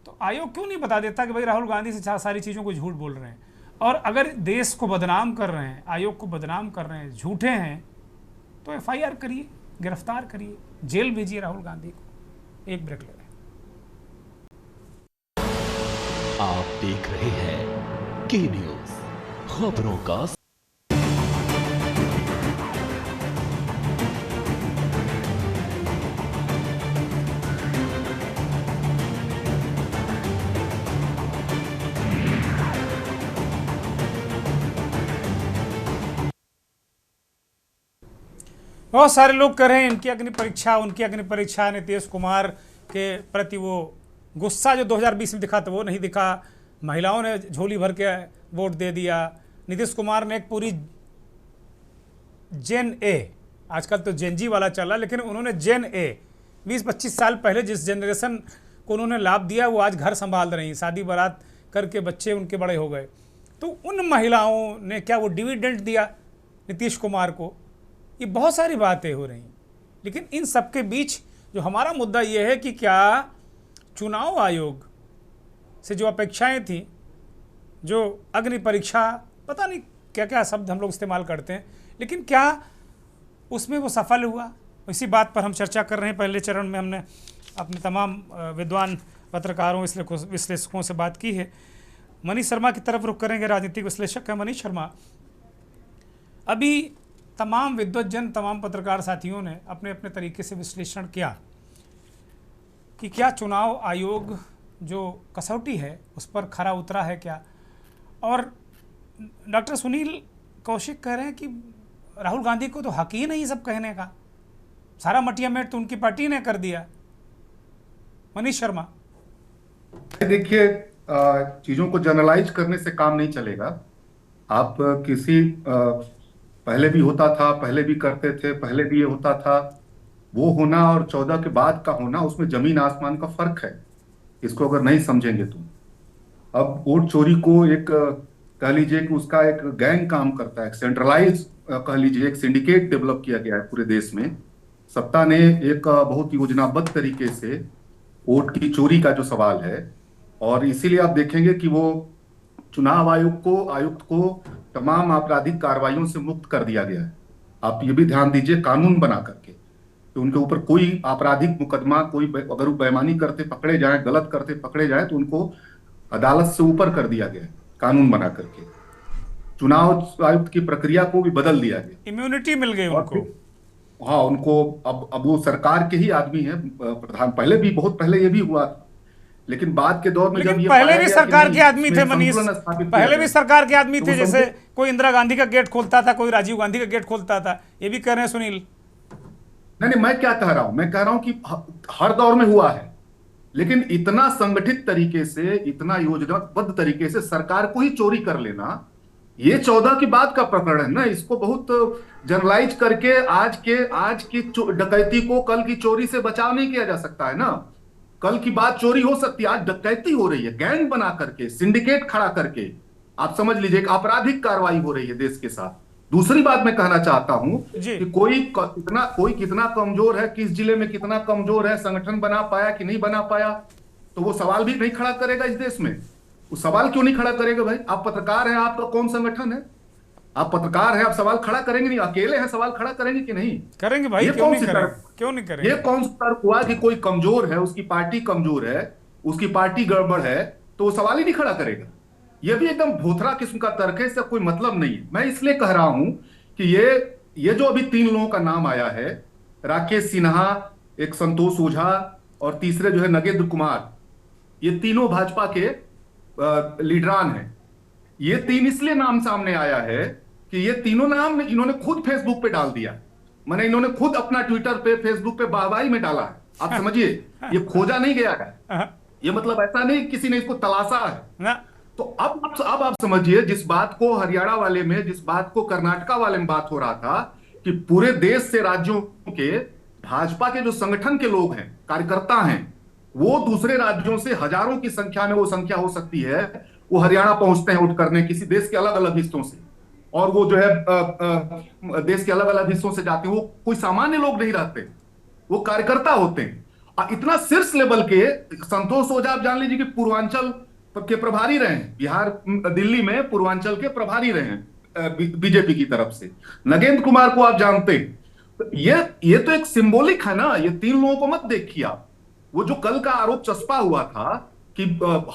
तो आयोग क्यों नहीं बता देता कि भाई राहुल गांधी से सारी चीज़ों को झूठ बोल रहे हैं? और अगर देश को बदनाम कर रहे हैं, आयोग को बदनाम कर रहे हैं, झूठे हैं, तो एफआईआर करिए, गिरफ्तार करिए, जेल भेजिए राहुल गांधी को। एक ब्रेक ले रहे हैं। आप देख रहे हैं के न्यूज, खबरों का बहुत सारे लोग कह रहे हैं इनकी अग्नि परीक्षा, उनकी अग्नि परीक्षा। नीतीश कुमार के प्रति वो गुस्सा जो 2020 में दिखा था वो नहीं दिखा, महिलाओं ने झोली भर के वोट दे दिया। नीतीश कुमार ने एक पूरी जेन ए, आजकल तो जेन जी वाला चला, लेकिन उन्होंने जेन ए 20-25 साल पहले जिस जनरेशन को उन्होंने लाभ दिया, वो आज घर संभाल रही, शादी बारात करके बच्चे उनके बड़े हो गए। तो उन महिलाओं ने क्या वो डिविडेंड दिया नीतीश कुमार को? ये बहुत सारी बातें हो रही, लेकिन इन सबके बीच जो हमारा मुद्दा ये है कि क्या चुनाव आयोग से जो अपेक्षाएं थी, जो अग्नि परीक्षा, पता नहीं क्या क्या शब्द हम लोग इस्तेमाल करते हैं, लेकिन क्या उसमें वो सफल हुआ? इसी बात पर हम चर्चा कर रहे हैं। पहले चरण में हमने अपने तमाम विद्वान पत्रकारों विश्लेषकों से बात की है। मनीष शर्मा की तरफ रुख करेंगे, राजनीतिक विश्लेषक है मनीष शर्मा। अभी तमाम विद्वज्जन, तमाम पत्रकार साथियों ने अपने अपने तरीके से विश्लेषण किया कि क्या चुनाव आयोग जो कसौटी है उस पर खरा उतरा है क्या? और डॉक्टर सुनील कौशिक कह रहे हैं कि राहुल गांधी को तो हक ही नहीं सब कहने का, सारा मटिया मेट तो उनकी पार्टी ने कर दिया। मनीष शर्मा, देखिए, चीजों को जनरलाइज करने से काम नहीं चलेगा। आप किसी पहले भी होता था, पहले भी करते थे, पहले भी ये होता था, वो होना और 14 के बाद का होना, उसमें जमीन आसमान का फर्क है। इसको अगर नहीं समझेंगे तो अब वोट चोरी को एक कह लीजिए कि उसका एक गैंग काम करता है, एक सेंट्रलाइज कह लीजिए, एक सिंडिकेट डेवलप किया गया है पूरे देश में। सत्ता ने एक बहुत योजनाबद्ध तरीके से वोट की चोरी का जो सवाल है, और इसीलिए आप देखेंगे कि वो चुनाव आयुक्त को तमाम आपराधिक कार्रवाइयों से मुक्त कर दिया गया है। आप ये भी ध्यान दीजिए, कानून बना करके कि उनके ऊपर कोई आपराधिक मुकदमा, कोई अगर वो बेईमानी करते पकड़े जाए, गलत करते पकड़े जाए, तो उनको अदालत से ऊपर कर दिया गया है, कानून बना करके। चुनाव आयुक्त की प्रक्रिया को भी बदल दिया गया, इम्यूनिटी मिल गई उनको। हाँ, उनको अब वो सरकार के ही आदमी है प्रधान। पहले भी, बहुत पहले ये भी हुआ था, लेकिन बाद के दौर में जब ये पहले भी सरकार के आदमी थे मनीष, पहले भी सरकार के आदमी थे। जैसे कोई इंदिरा गांधी का गेट खोलता था, कोई राजीव गांधी का गेट खोलता था, ये भी कह रहे हैं सुनील। नहीं, मैं क्या कह रहा हूं, मैं कह रहा हूं कि हर दौर में हुआ है, लेकिन इतना संगठित तरीके से, इतना योजनाबद्ध तरीके से सरकार को ही चोरी कर लेना, ये 14 की बात का प्रकरण है ना। इसको बहुत जनरलाइज करके आज की डकैती को कल की चोरी से बचाव नहीं किया जा सकता है ना। कल की बात चोरी हो सकती है, आज डकैती हो रही है, गैंग बना करके, सिंडिकेट खड़ा करके, आप समझ लीजिए एक आपराधिक कार्रवाई हो रही है देश के साथ। दूसरी बात मैं कहना चाहता हूं जी। कि कोई कितना कमजोर है, किस जिले में कितना कमजोर है, संगठन बना पाया कि नहीं बना पाया, तो वो सवाल भी नहीं खड़ा करेगा इस देश में। वो सवाल क्यों नहीं खड़ा करेगा भाई? आप पत्रकार हैं, आपका कौन संगठन है? आप पत्रकार हैं, आप सवाल खड़ा करेंगे नहीं? अकेले हैं, सवाल खड़ा करेंगे कि नहीं? करेंगे भाई, ये क्यों कौन नहीं सी करेंगे, तरफ क्यों नहीं करेंगे? ये कौन सा तर्क हुआ कि कोई कमजोर है, उसकी पार्टी कमजोर है, उसकी पार्टी गड़बड़ है, तो वो सवाल ही नहीं खड़ा करेगा? ये भी एकदम भोथरा किस्म का तर्क है, इसका कोई मतलब नहीं है। मैं इसलिए कह रहा हूं कि ये जो अभी 3 लोगों का नाम आया है, राकेश सिन्हा, एक संतोष ओझा और तीसरे जो है नगेंद्र कुमार, ये तीनों भाजपा के लीडरान हैं। ये 3 इसलिए नाम सामने आया है कि ये तीनों नाम इन्होंने खुद फेसबुक पे डाल दिया। मैंने इन्होंने खुद अपना ट्विटर पे, फेसबुक पे वाहवाही में डाला है। आप समझिए, ये खोजा नहीं गया है, ये मतलब ऐसा नहीं किसी ने इसको तलाशा है। तो अब आप समझिए, जिस बात को हरियाणा वाले में, जिस बात को कर्नाटका वाले में बात हो रहा था कि पूरे देश से, राज्यों के भाजपा के जो संगठन के लोग हैं, कार्यकर्ता हैं, वो दूसरे राज्यों से हजारों की संख्या में, वो संख्या हो सकती है, वो हरियाणा पहुंचते हैं वोट करने, किसी देश के अलग अलग हिस्सों से, और वो जो है देश के अलग अलग हिस्सों से जाते हैं। वो कोई सामान्य लोग नहीं रहते, वो कार्यकर्ता होते हैं। और इतना शीर्ष लेवल के संतोष ओझा, आप जान लीजिए कि पूर्वांचल के प्रभारी रहे हैं, बिहार दिल्ली में पूर्वांचल के प्रभारी रहे हैं बीजेपी की तरफ से। नगेंद्र कुमार को आप जानते हैं। तो ये तो एक सिंबॉलिक है ना। ये 3 लोगों को मत देखिए आप। वो जो कल का आरोप चस्पा हुआ था कि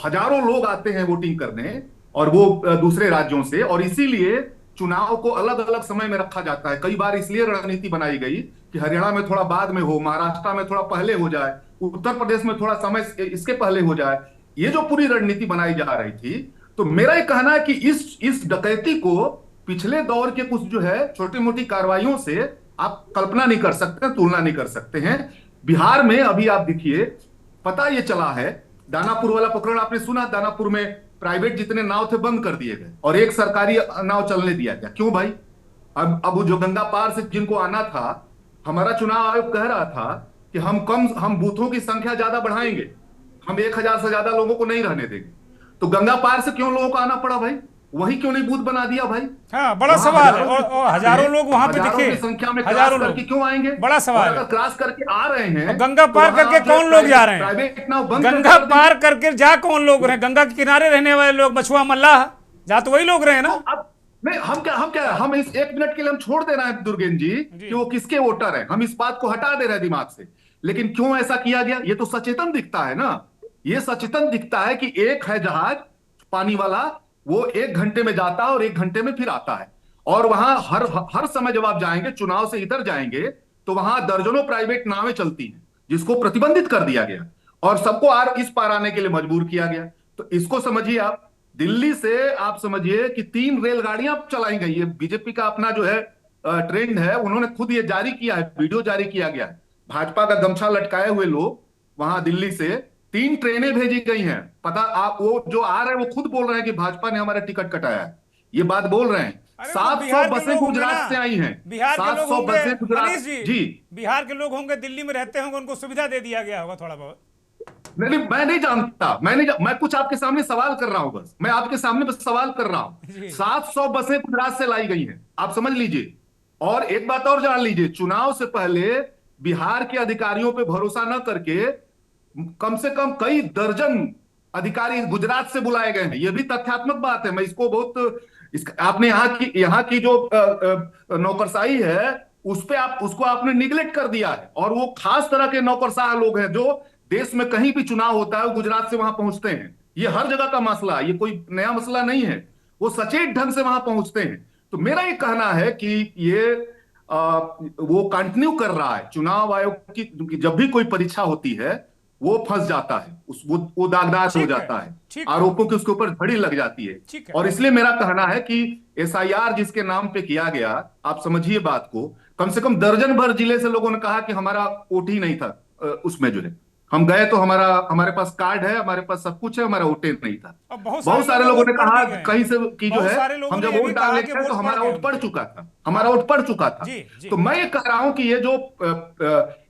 हजारों लोग आते हैं वोटिंग करने, और वो दूसरे राज्यों से, और इसीलिए चुनाव को अलग अलग समय में रखा जाता है। कई बार इसलिए रणनीति बनाई गई कि हरियाणा में थोड़ा बाद में हो, महाराष्ट्र में थोड़ा पहले हो जाए, उत्तर प्रदेश में थोड़ा समय इसके पहले हो जाए। ये जो पूरी रणनीति बनाई जा रही थी, तो मेरा ये कहना है कि इस डकैती को पिछले दौर के कुछ जो है छोटी मोटी कार्रवाइयों से आप कल्पना नहीं कर सकते, तुलना नहीं कर सकते हैं। बिहार में अभी आप देखिए, पता ये चला है, दानापुर वाला प्रकरण आपने सुना, दानापुर में प्राइवेट जितने नाव थे बंद कर दिए गए और एक सरकारी नाव चलने दिया गया। क्यों भाई? अब जो गंगा पार से जिनको आना था, हमारा चुनाव आयोग कह रहा था कि हम बूथों की संख्या ज्यादा बढ़ाएंगे, हम 1000 से ज्यादा लोगों को नहीं रहने देंगे। तो गंगा पार से क्यों लोगों को आना पड़ा भाई? वही क्यों नहीं बूथ बना दिया भाई? हाँ, बड़ा सवाल है। और हजारों लोग वहां पे दिखे, संख्या में हजारों लोग करके क्यों आएंगे? बड़ा सवाल है। क्रॉस करके आ रहे हैं, गंगा पार करके कौन लोग जा रहे हैं? गंगा पार करके जा कौन लोग रहे? गंगा के किनारे रहने वाले लोग, बछुआ मल्लाह, जा तो वही लोग रहे ना। हम इस 1 मिनट के लिए हम छोड़ दे रहे हैं दुर्गेन जी कि वो किसके वोटर हैं, हम इस बात को हटा दे रहे हैं दिमाग से। लेकिन क्यों ऐसा किया गया? ये तो सचेतन दिखता है ना। ये सचेतन दिखता है कि एक है जहाज पानी वाला, वो 1 घंटे में जाता है और 1 घंटे में फिर आता है। और वहां हर समय जब आप जाएंगे, चुनाव से इधर जाएंगे, तो वहां दर्जनों प्राइवेट नावें चलती हैं, जिसको प्रतिबंधित कर दिया गया और सबको इस पार आने के लिए मजबूर किया गया। तो इसको समझिए आप। दिल्ली से आप समझिए कि 3 रेलगाड़ियां चलाई गई। ये बीजेपी का अपना जो है ट्रेंड है, उन्होंने खुद ये जारी किया है, वीडियो जारी किया गया है। भाजपा का गमछा लटकाए हुए लोग वहां दिल्ली से 3 ट्रेनें भेजी गई हैं। पता आप, वो जो आ रहे हैं वो खुद बोल रहे हैं कि भाजपा ने हमारा टिकट कटाया है, ये बात बोल रहे हैं। 700 बसें गुजरात से आई हैं। बिहार के लोग 700 बसें होंगे, गुजरात मनीष जी, बिहार के लोग होंगे, दिल्ली में रहते होंगे, उनको सुविधा दे दिया गया होगा थोड़ा बहुत। नहीं, मैं नहीं जानता, मैं कुछ आपके सामने सवाल कर रहा हूं, बस मैं आपके सामने बस सवाल कर रहा हूं। 700 बसें गुजरात से लाई गई हैं, आप समझ लीजिए। और एक बात और जान लीजिए, चुनाव से पहले बिहार के अधिकारियों पे भरोसा न करके कम से कम कई दर्जन अधिकारी गुजरात से बुलाए गए हैं। यह भी तथ्यात्मक बात है। मैं इसको आपने यहाँ की जो नौकरशाही है, उसको आपने निगलेक्ट कर दिया है। और वो खास तरह के नौकरशाह लोग हैं जो देश में कहीं भी चुनाव होता है वो गुजरात से वहां पहुंचते हैं। ये हर जगह का मसला, ये कोई नया मसला नहीं है। वो सचेत ढंग से वहां पहुंचते हैं। तो मेरा ये कहना है कि ये वो कंटिन्यू कर रहा है। चुनाव आयोग की जब भी कोई परीक्षा होती है वो फंस जाता है, वो दागदार हो जाता है, आरोपों की उसके ऊपर झड़ी लग जाती है। और इसलिए मेरा कहना है कि SIR जिसके नाम पे किया गया, आप समझिए बात को, कम से कम दर्जन भर जिले से लोगों ने कहा कि हमारा वोट ही नहीं था। उसमें जो है हम गए तो हमारे पास कार्ड है, हमारे पास सब कुछ है, हमारा वोट नहीं था। बहुत सारे लोगों ने कहा कहीं से कि जो है हम जब वोट डालने गए तो हमारा वोट पड़ चुका था, हमारा वोट पड़ चुका था। तो मैं ये कह रहा हूं कि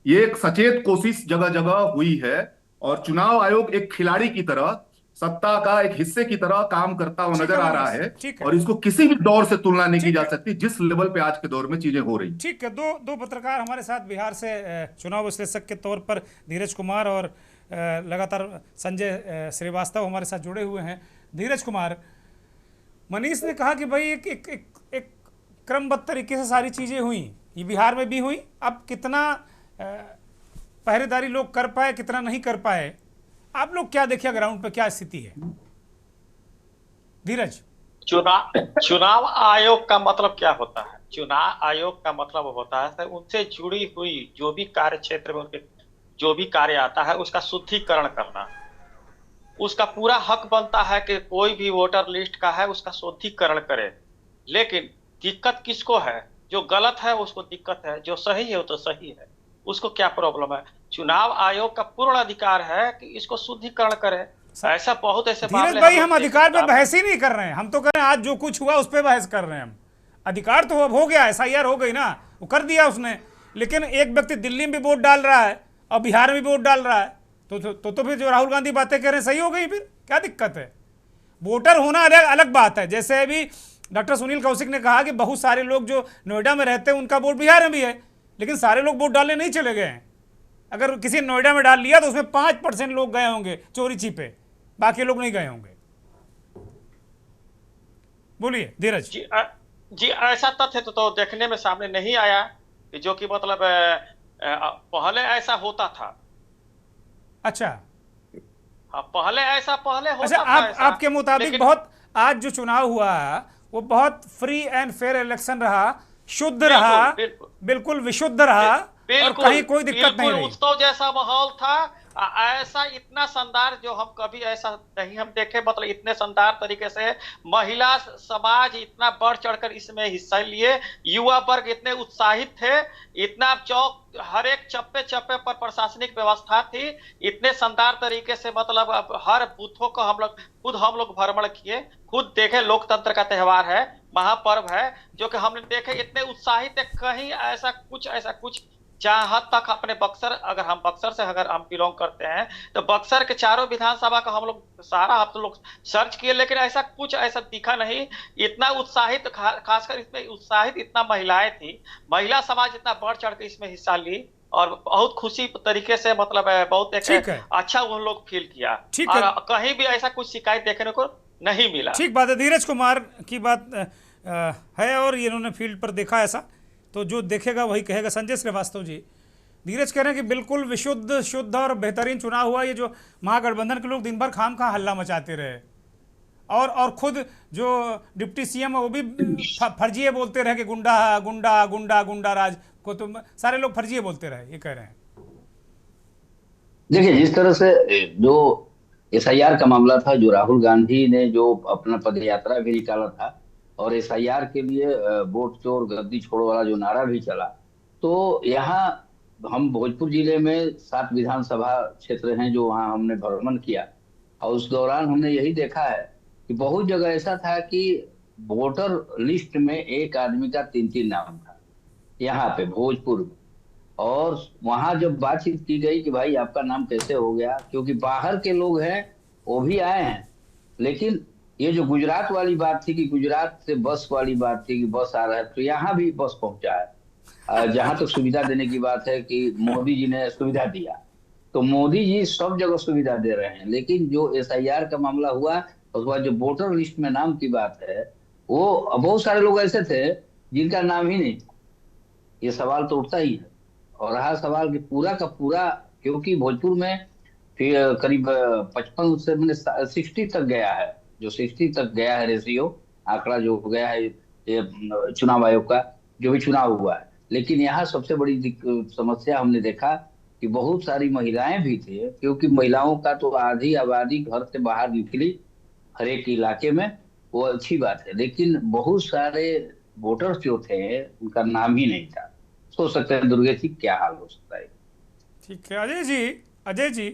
ये एक सचेत कोशिश जगह जगह हुई है और चुनाव आयोग एक खिलाड़ी की तरह सत्ता का एक हिस्से की तरह काम करता हुआ ठीक नजर है आ रहा मनीष, है ठीक है। और इसको किसी भी दौर से तुलना नहीं की ठीक जा है। सकती जिस लेवल पे आज के दौर में चीजें हो रही। ठीक है, दो पत्रकार हमारे साथ बिहार से चुनाव विश्लेषक के तौर पर धीरज कुमार और लगातार संजय श्रीवास्तव हमारे साथ जुड़े हुए हैं। धीरज कुमार, मनीष ने कहा कि भाई एक क्रमबद्ध तरीके से सारी चीज़ें हुई, ये बिहार में भी हुई। अब कितना पहरेदारी लोग कर पाए, कितना नहीं कर पाए, आप लोग क्या देखिए ग्राउंड पे क्या स्थिति है? धीरज, चुनाव आयोग का मतलब क्या होता है? चुनाव आयोग का मतलब होता है उनसे जुड़ी हुई जो भी कार्य क्षेत्र में उनके जो भी कार्य आता है उसका शुद्धिकरण करना। उसका पूरा हक बनता है कि कोई भी वोटर लिस्ट का है उसका शुद्धिकरण करे। लेकिन दिक्कत किसको है? जो गलत है उसको दिक्कत है, जो सही है वो तो सही है, उसको क्या प्रॉब्लम है? चुनाव आयोग का पूर्ण अधिकार है कि इसको शुद्धिकरण करे। ऐसा बहुत ऐसे धीरज भाई, हम अधिकार पे बहस ही नहीं कर रहे हैं, हम तो कह रहे हैं आज जो कुछ हुआ उस पर बहस कर रहे हैं हम। अधिकार तो अब हो गया, SIR हो गई ना, वो कर दिया उसने। लेकिन एक व्यक्ति दिल्ली में भी वोट डाल रहा है और बिहार में भी वोट डाल रहा है, तो फिर जो राहुल गांधी बातें कह रहे हैं सही हो गई, फिर क्या दिक्कत है? वोटर होना अलग बात है। जैसे अभी डॉक्टर सुनील कौशिक ने कहा कि बहुत सारे लोग जो नोएडा में रहते हैं उनका वोट बिहार में भी है, लेकिन सारे लोग वोट डालने नहीं चले गए हैं। अगर किसी नोएडा में डाल लिया तो उसमें 5% लोग गए होंगे चोरी छिपे, बाकी लोग नहीं गए होंगे। बोलिए धीरज जी ऐसा तथ्य तो देखने में सामने नहीं आया कि जो कि मतलब पहले ऐसा होता था। अच्छा, हाँ, पहले होता अच्छा, था। आपके मुताबिक बहुत आज जो चुनाव हुआ वो बहुत फ्री एंड फेयर इलेक्शन रहा, शुद्ध रहा, बिल्कुल विशुद्ध रहा और कहीं कोई दिक्कत नहीं रही। उत्सव जैसा माहौल था। ऐसा इतना शानदार जो हम कभी ऐसा नहीं हम देखे, मतलब इतने शानदार तरीके से महिला समाज इतना बढ़ चढ़कर इसमें हिस्सा लिए, युवा वर्ग इतने उत्साहित थे, इतना चौक हर एक चप्पे चप्पे पर प्रशासनिक व्यवस्था थी, इतने शानदार तरीके से मतलब हर बूथों को हम लोग भ्रमण किए, खुद देखे। लोकतंत्र का त्योहार है, महापर्व है, जो कि हमने देखे इतने उत्साहित है। कहीं ऐसा कुछ जहां तक अपने बक्सर, अगर हम बिलोंग करते हैं तो बक्सर के चारों विधानसभा का हम लोग सर्च किए, लेकिन ऐसा दिखा नहीं। इतना उत्साहित, खासकर इसमें उत्साहित इतना महिलाएं थी, महिला समाज इतना बढ़ चढ़ के इसमें हिस्सा ली और बहुत खुशी तरीके से मतलब बहुत अच्छा उन लोग फील किया। और कहीं भी ऐसा कुछ शिकायत देखने को नहीं मिला। ठीक बात है, धीरज कुमार की बात है और इन्होंने फील्ड पर देखा ऐसा, तो जो देखेगा वही कहेगा। संजय श्रीवास्तव जी, धीरज कह रहे हैं कि बिल्कुल विशुद्ध, शुद्ध और बेहतरीन चुनाव हुआ। ये जो महागठबंधन के लोग दिन भर खामखा हल्ला मचाते रहे और खुद जो डिप्टी CM है वो भी फर्जिए बोलते रहे कि गुंडा गुंडा गुंडा गुंडा राज को, तो सारे लोग फर्जिए बोलते रहे, ये कह रहे हैं। देखिए, जिस तरह से जो SIR का मामला था, जो राहुल गांधी ने जो अपना पदयात्रा भी निकाला था और SIR के लिए वोट चोर गद्दी छोड़ो वाला जो नारा भी चला, तो यहाँ हम भोजपुर जिले में 7 विधानसभा क्षेत्र हैं जो वहाँ हमने भ्रमण किया और उस दौरान हमने यही देखा है कि बहुत जगह ऐसा था कि वोटर लिस्ट में एक आदमी का 3-3 नाम था यहाँ पे भोजपुर में। और वहां जब बातचीत की गई कि भाई आपका नाम कैसे हो गया, क्योंकि बाहर के लोग हैं वो भी आए हैं, लेकिन ये जो गुजरात वाली बात थी कि गुजरात से बस वाली बात थी कि बस आ रहा है, तो यहाँ भी बस पहुंचा है। जहां तक सुविधा देने की बात है कि मोदी जी ने सुविधा दिया, तो मोदी जी सब जगह सुविधा दे रहे हैं, लेकिन जो SIR का मामला हुआ उसके बाद जो वोटर लिस्ट में नाम की बात है, वो बहुत सारे लोग ऐसे थे जिनका नाम ही नहीं था। ये सवाल तो उठता ही है। और रहा सवाल कि पूरा का पूरा, क्योंकि भोजपुर में फिर करीब 55 से 60 तक गया है, जो 60 तक गया है रेशियो, आंकड़ा जो हो गया है ये चुनाव आयोग का जो भी चुनाव हुआ है। लेकिन यहाँ सबसे बड़ी समस्या हमने देखा कि बहुत सारी महिलाएं भी थी, क्योंकि महिलाओं का तो आधी आबादी घर से बाहर निकली हर एक इलाके में, वो अच्छी बात है, लेकिन बहुत सारे वोटर्स जो थे उनका नाम ही नहीं था। सोच सकते हैं दुर्गे जी क्या हाल हो सकता है। ठीक है अजय जी,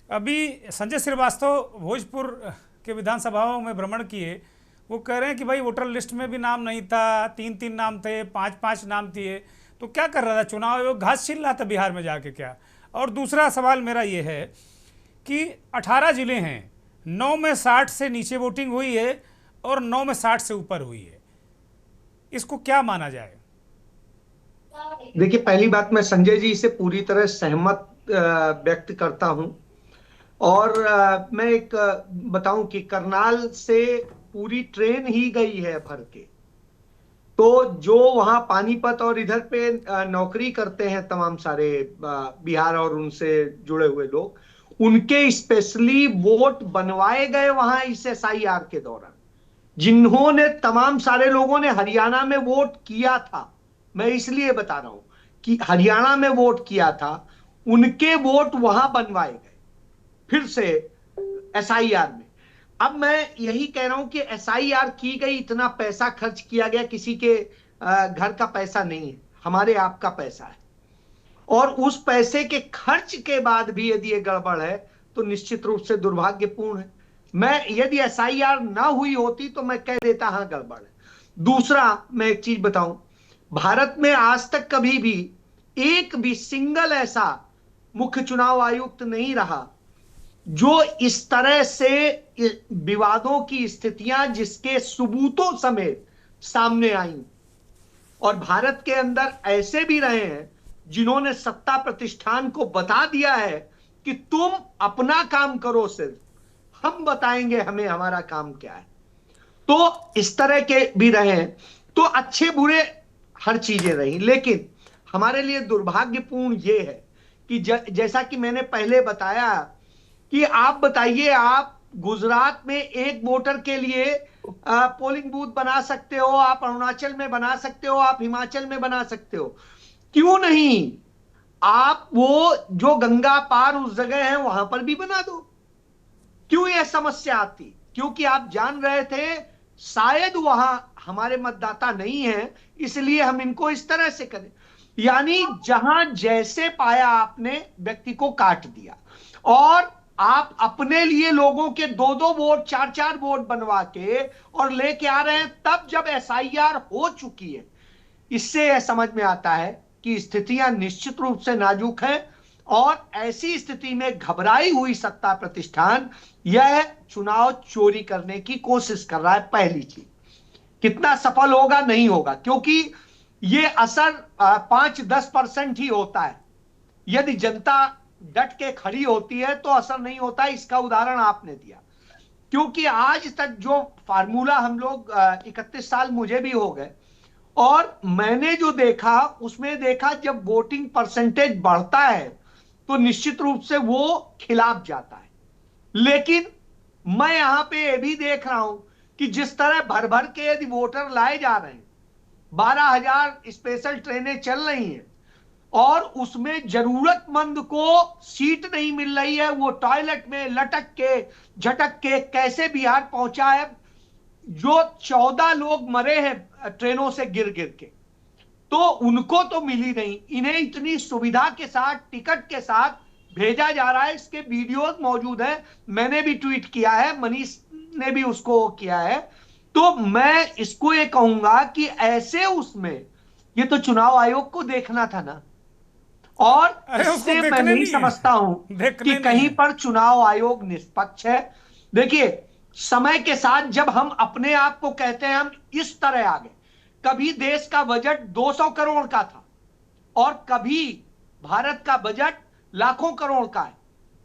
अभी संजय श्रीवास्तव भोजपुर के विधानसभाओं में भ्रमण किए, वो कह रहे हैं कि भाई वोटर लिस्ट में भी नाम नहीं था, 3-3 नाम थे, 5-5 नाम थे, तो क्या कर रहा था चुनाव आयोग? घास छील रहा था बिहार में जाके क्या? और दूसरा सवाल मेरा ये है कि 18 जिले हैं, 9 में 60 से नीचे वोटिंग हुई है और 9 में 60 से ऊपर हुई है, इसको क्या माना जाए? देखिए, पहली बात, मैं संजय जी से पूरी तरह सहमत व्यक्त करता हूं। और मैं एक बताऊं कि करनाल से पूरी ट्रेन ही गई है भर के। तो जो वहां पानीपत और इधर पे नौकरी करते हैं तमाम सारे बिहार और उनसे जुड़े हुए लोग, उनके स्पेशली वोट बनवाए गए वहां इस SIR के दौरान। जिन्होंने तमाम सारे लोगों ने हरियाणा में वोट किया था, मैं इसलिए बता रहा हूं कि हरियाणा में वोट किया था, उनके वोट वहां बनवाए गए फिर से SIR में। अब मैं यही कह रहा हूं कि SIR की गई, इतना पैसा खर्च किया गया, किसी के घर का पैसा नहीं है, हमारे आपका पैसा है। और उस पैसे के खर्च के बाद भी यदि ये गड़बड़ है तो निश्चित रूप से दुर्भाग्यपूर्ण है। मैं यदि SIR ना हुई होती तो मैं कह देता हाँ गड़बड़ है। दूसरा, मैं एक चीज बताऊं, भारत में आज तक कभी भी एक भी सिंगल ऐसा मुख्य चुनाव आयुक्त नहीं रहा जो इस तरह से विवादों की स्थितियां जिसके सबूतों समेत सामने आई। और भारत के अंदर ऐसे भी रहे हैं जिन्होंने सत्ता प्रतिष्ठान को बता दिया है कि तुम अपना काम करो, सिर्फ हम बताएंगे हमें हमारा काम क्या है। तो इस तरह के भी रहे हैं। तो अच्छे बुरे हर चीजें रही, लेकिन हमारे लिए दुर्भाग्यपूर्ण यह है कि जैसा कि मैंने पहले बताया कि आप बताइए, आप गुजरात में एक वोटर के लिए पोलिंग बूथ बना सकते हो, आप अरुणाचल में बना सकते हो, आप हिमाचल में बना सकते हो, क्यों नहीं आप वो जो गंगा पार उस जगह है वहां पर भी बना दो? क्यों यह समस्या आती? क्योंकि आप जान रहे थे शायद वहां हमारे मतदाता नहीं है, इसलिए हम इनको इस तरह से करें। यानी जहां जैसे पाया आपने व्यक्ति को काट दिया, और आप अपने लिए लोगों के 2-2 वोट 4-4 वोट बनवा के और लेके आ रहे हैं। तब जब SIR हो चुकी है, इससे यह समझ में आता है कि स्थितियां निश्चित रूप से नाजुक हैं, और ऐसी स्थिति में घबराई हुई सत्ता प्रतिष्ठान यह चुनाव चोरी करने की कोशिश कर रहा है। पहली चीज, कितना सफल होगा नहीं होगा, क्योंकि यह असर 5-10% ही होता है। यदि जनता डट के खड़ी होती है तो असर नहीं होता है। इसका उदाहरण आपने दिया, क्योंकि आज तक जो फार्मूला हम लोग 31 साल मुझे भी हो गए, और मैंने जो देखा उसमें देखा जब वोटिंग परसेंटेज बढ़ता है तो निश्चित रूप से वो खिलाफ जाता है। लेकिन मैं यहां पे ये भी देख रहा हूं कि जिस तरह भर भर के यदि वोटर लाए जा रहे हैं, 12,000 स्पेशल ट्रेनें चल रही हैं, और उसमें जरूरतमंद को सीट नहीं मिल रही है, वो टॉयलेट में लटक के झटक के कैसे बिहार पहुंचा है। जो 14 लोग मरे हैं ट्रेनों से गिर गिर के, तो उनको तो मिली नहीं, इन्हें इतनी सुविधा के साथ, टिकट के साथ भेजा जा रहा है। इसके वीडियोस मौजूद है, मैंने भी ट्वीट किया है, मनीष ने भी उसको किया है। तो मैं इसको ये कहूंगा कि ऐसे उसमें ये तो चुनाव आयोग को देखना था ना, और इससे मैं नहीं समझता हूं कि कहीं पर चुनाव आयोग निष्पक्ष है। देखिए, समय के साथ जब हम अपने आप को कहते हैं हम इस तरह आ गए, कभी देश का बजट 200 करोड़ का था और कभी भारत का बजट लाखों करोड़ का है,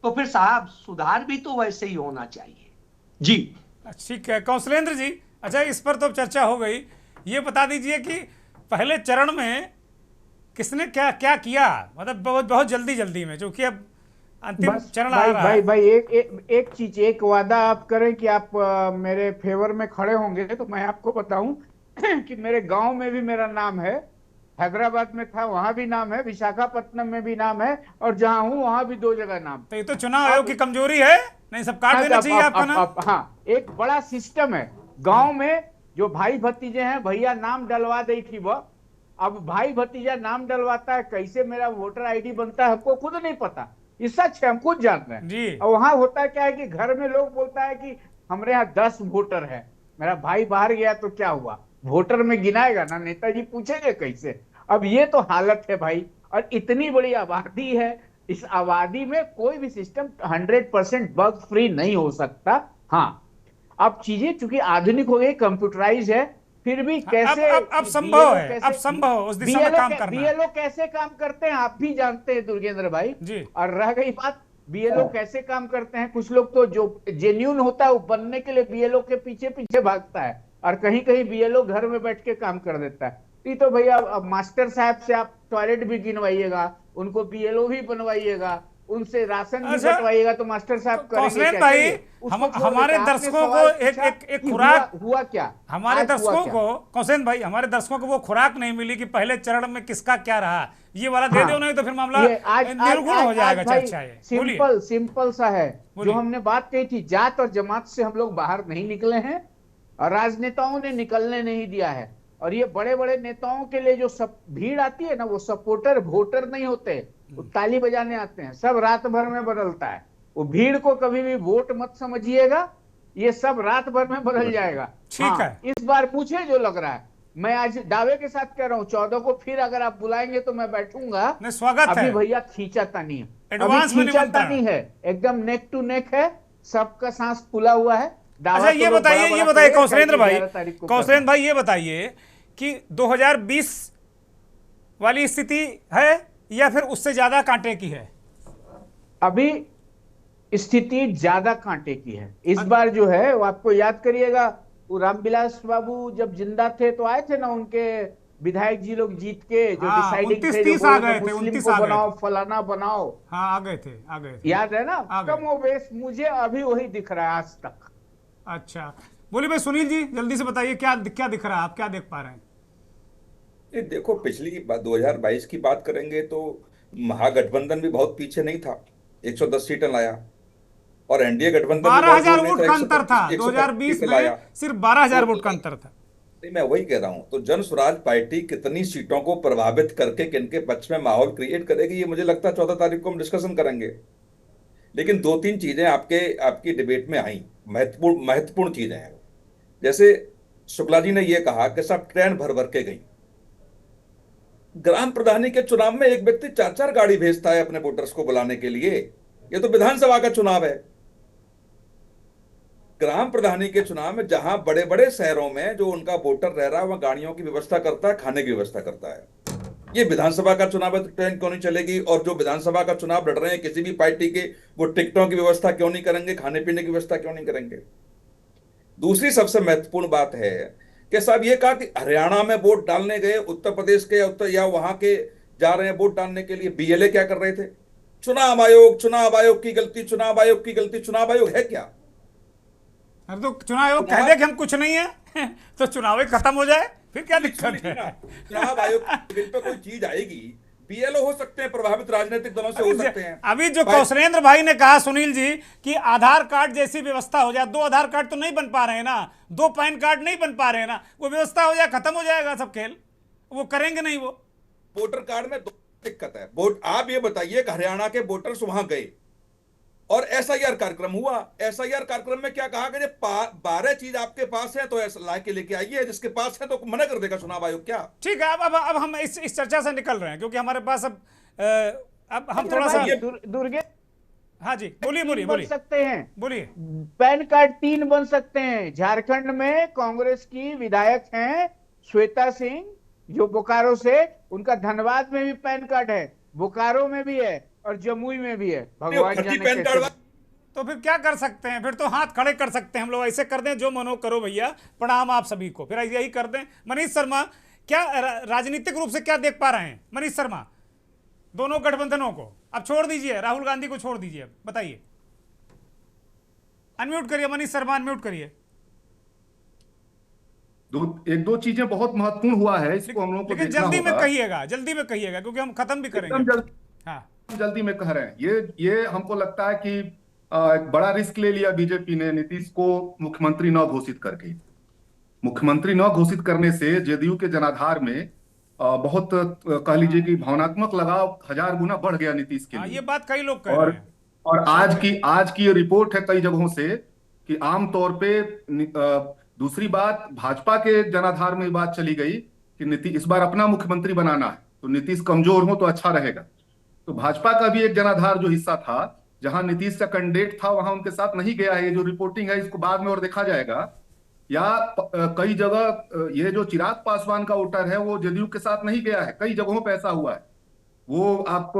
तो फिर साहब सुधार भी तो वैसे ही होना चाहिए। जी ठीक है कौशलेंद्र जी, अच्छा इस पर तो चर्चा हो गई, ये बता दीजिए कि पहले चरण में किसने क्या क्या किया, मतलब बहुत जल्दी में, क्योंकि अब अंतिम चरण आ रहा है। भाई एक चीज, एक वादा आप करें कि आप मेरे फेवर में खड़े होंगे, तो मैं आपको बताऊं कि मेरे गांव में भी मेरा नाम है, हैदराबाद में था वहां भी नाम है, विशाखापट्टनम में भी नाम है, और जहां हूं वहां भी 2 जगह नाम। तो ये तो चुनाव आयोग की कमजोरी है, नहीं सब काट देना चाहिए आपका नाम। हाँ, एक बड़ा सिस्टम है गांव में, जो भाई भतीजे हैं, भैया नाम डलवा दी थी वो, अब भाई भतीजा नाम डलवाता है, कैसे मेरा वोटर ID बनता है हमको खुद नहीं पता, ये सच है, हम खुद जानते हैं। और वहां होता क्या है कि घर में लोग बोलता है कि हमारे यहाँ 10 वोटर है, मेरा भाई बाहर गया तो क्या हुआ, वोटर में गिनाएगा ना, नेताजी पूछेंगे कैसे। अब ये तो हालत है भाई, और इतनी बड़ी आबादी है, इस आबादी में कोई भी सिस्टम 100% बग फ्री नहीं हो सकता। हाँ, अब चीजें चूंकि आधुनिक हो गई, कंप्यूटराइज है, फिर भी कैसे अब संभव है, अब संभव है उस दिशा में काम करना। बीएलओ कैसे काम करते हैं आप भी जानते हैं दुर्गेंद्र भाई जी। और रह गई बात बीएलओ कैसे काम करते हैं, कुछ लोग तो जो जेन्यून होता है वो बनने के लिए बीएलओ के पीछे पीछे भागता है और कहीं कहीं बीएलओ घर में बैठ के काम कर देता है। ये तो भैया अब मास्टर साहब से आप टॉयलेट भी गिनवाइएगा, उनको बीएलओ भी बनवाइएगा, उनसे राशन भी बंटवाइएगा, तो मास्टर साहब करेंगे क्या? भाई हमारे दर्शकों को एक खुराक हुआ क्या, हमारे दर्शकों को कौशेन भाई, हमारे दर्शकों को वो खुराक नहीं मिली कि पहले चरण में किसका क्या रहा, ये वाला दे दो, नहीं तो फिर मामला निर्गुण हो जाएगा। चर्चा है सिंपल सा है जो हमने बात कही थी, जात और जमात से हम लोग बाहर नहीं निकले हैं और राजनेताओं ने निकलने नहीं दिया है। और ये बड़े बड़े नेताओं के लिए जो सब भीड़ आती है ना, वो सपोर्टर वोटर नहीं होते, वो ताली बजाने आते हैं, सब रात भर में बदलता है। वो भीड़ को कभी भी वोट मत समझिएगा, ये सब रात भर में बदल जाएगा। ठीक है, इस बार मुझे जो लग रहा है, मैं आज दावे के साथ कह रहा हूँ 14 को फिर अगर आप बुलाएंगे तो मैं बैठूंगा। स्वागत अभी भैया खींचातानी है, एडवांस में खींचातानी है, एकदम नेक टू नेक है, सबका सांस फूला हुआ है। अच्छा ये बताइए कौशलेंद्र भाई ये बताइए कि 2020 वाली स्थिति है या फिर उससे ज्यादा कांटे की है? अभी स्थिति ज्यादा कांटे की है। इस बार जो है वो आपको याद करिएगा, वो रामविलास बाबू जब जिंदा थे तो आए थे ना, उनके विधायक जी लोग जीत के जो डिसाइडिंग थे, जो मुस्लिम को बनाओ फलाना बनाओ, हाँ आ गए थे। याद है ना? कमोबेश मुझे अभी वही दिख रहा है आज तक। अच्छा बोलिए भाई सुनील जी, जल्दी से बताइए क्या दिख रहा है, आप क्या देख पा रहे हैं? देखो पिछली 2022 की बात करेंगे तो महागठबंधन भी बहुत पीछे नहीं था, 110 सीटें लाया और एनडीए गठबंधन 12,000 वोट का अंतर था 2020 में, सिर्फ 12,000 वोट का अंतर था। मैं वही कह रहा हूं, तो जन स्वराज पार्टी कितनी सीटों को प्रभावित करके किनके पक्ष में माहौल क्रिएट करेगी, ये मुझे लगता है 14 तारीख को हम डिस्कशन करेंगे। लेकिन 2-3 चीजें आपकी डिबेट में आई, महत्वपूर्ण चीजें हैं। जैसे शुक्ला जी ने यह कहा कि सब ट्रेन भर भर के गई। ग्राम प्रधानी के चुनाव में एक व्यक्ति 4-4 गाड़ी भेजता है अपने वोटर्स को बुलाने के लिए, यह तो विधानसभा का चुनाव है। ग्राम प्रधानी के चुनाव में जहां बड़े बड़े शहरों में जो उनका वोटर रह रहा है वह गाड़ियों की व्यवस्था करता है, खाने की व्यवस्था करता है। ये विधानसभा का चुनाव है तो ट्रेन क्यों नहीं चलेगी? और जो विधानसभा का चुनाव लड़ रहे हैं किसी भी पार्टी के, वो टिकटों की व्यवस्था क्यों नहीं करेंगे, खाने पीने की व्यवस्था क्यों नहीं करेंगे? दूसरी सबसे महत्वपूर्ण बात है कि साहब ये कहा कि हरियाणा में वोट डालने गए, उत्तर प्रदेश के या वहां के जा रहे हैं वोट डालने के लिए, बीएलए क्या कर रहे थे? चुनाव आयोग की गलती, चुनाव आयोग की गलती। चुनाव आयोग है क्या? अब तो चुनाव आयोग कह दे कि हम कुछ नहीं है तो चुनाव खत्म हो जाए, फिर क्या दिक्कत है? चुनाव आयोग पे कोई चीज आएगी, बीएलओ हो सकते हैं, प्रभावित राजनीतिक दलों से हो सकते हैं। अभी जो कौशलेंद्र भाई ने कहा सुनील जी कि आधार कार्ड जैसी व्यवस्था हो जाए, 2 आधार कार्ड तो नहीं बन पा रहे हैं ना, 2 पैन कार्ड नहीं बन पा रहे हैं ना, वो व्यवस्था हो जाए, खत्म हो जाएगा सब खेल। वो करेंगे नहीं। वो वोटर कार्ड में 2 दिक्कत है। आप ये बताइए कि हरियाणा के वोटर्स वहां गए और एसआईआर कार्यक्रम हुआ, एसआईआर कार्यक्रम में क्या कहा कि 12 चीज आपके पास है तो ला के लेके आइए, जिसके पास है तो मना कर देगा चुनाव आयोग क्या? ठीक है, अब हम इस चर्चा से निकल रहे हैं क्योंकि हमारे पास अब हम थोड़ा सा दुर्गे। हाँ जी बोलिए बन सकते हैं, बोलिए। पैन कार्ड 3 बन सकते हैं। झारखंड में कांग्रेस की विधायक हैं श्वेता सिंह जो बोकारो से, उनका धनबाद में भी पैन कार्ड है, बोकारो में भी है और जमुई में भी है। भगवान जाने कैसे। तो फिर क्या कर सकते हैं? फिर तो हाथ खड़े कर सकते हैं हम लोग, ऐसे कर दें जो मनो करो भैया, प्रणाम आप सभी को, फिर यही कर दें। मनीष शर्मा, क्या राजनीतिक रूप से क्या देख पा रहे हैं मनीष शर्मा दोनों गठबंधनों को? अब छोड़ दीजिए, राहुल गांधी को छोड़ दीजिए, बताइए। अनम्यूट करिए मनीष शर्मा, अनम्यूट करिए। एक दो चीजें बहुत महत्वपूर्ण हुआ है, इसको हम लोगों को लेकिन जल्दी में कहिएगा क्योंकि हम खत्म भी करेंगे। जल्दी में कह रहे हैं। ये हमको लगता है कि एक बड़ा रिस्क ले लिया बीजेपी ने नीतीश को मुख्यमंत्री न घोषित करके। मुख्यमंत्री न घोषित करने से जदयू के जनाधार में बहुत कह लीजिए कि भावनात्मक लगाव 1000 गुना बढ़ गया नीतीश के लिए। ये बात कई लोग कह रहे हैं। और आज की ये रिपोर्ट है कई जगहों से कि आमतौर पे दूसरी बात, भाजपा के जनाधार में बात चली गई कि नीतीश इस बार अपना मुख्यमंत्री बनाना है, तो नीतीश कमजोर हो तो अच्छा रहेगा। तो भाजपा का भी एक जनाधार जो हिस्सा था, जहां नीतीश का कैंडिडेट था, वहां उनके साथ नहीं गया है। ये जो रिपोर्टिंग है इसको बाद में और देखा जाएगा। या कई जगह ये जो चिराग पासवान का वोटर है वो जदयू के साथ नहीं गया है, कई जगहों पे ऐसा हुआ है। वो आप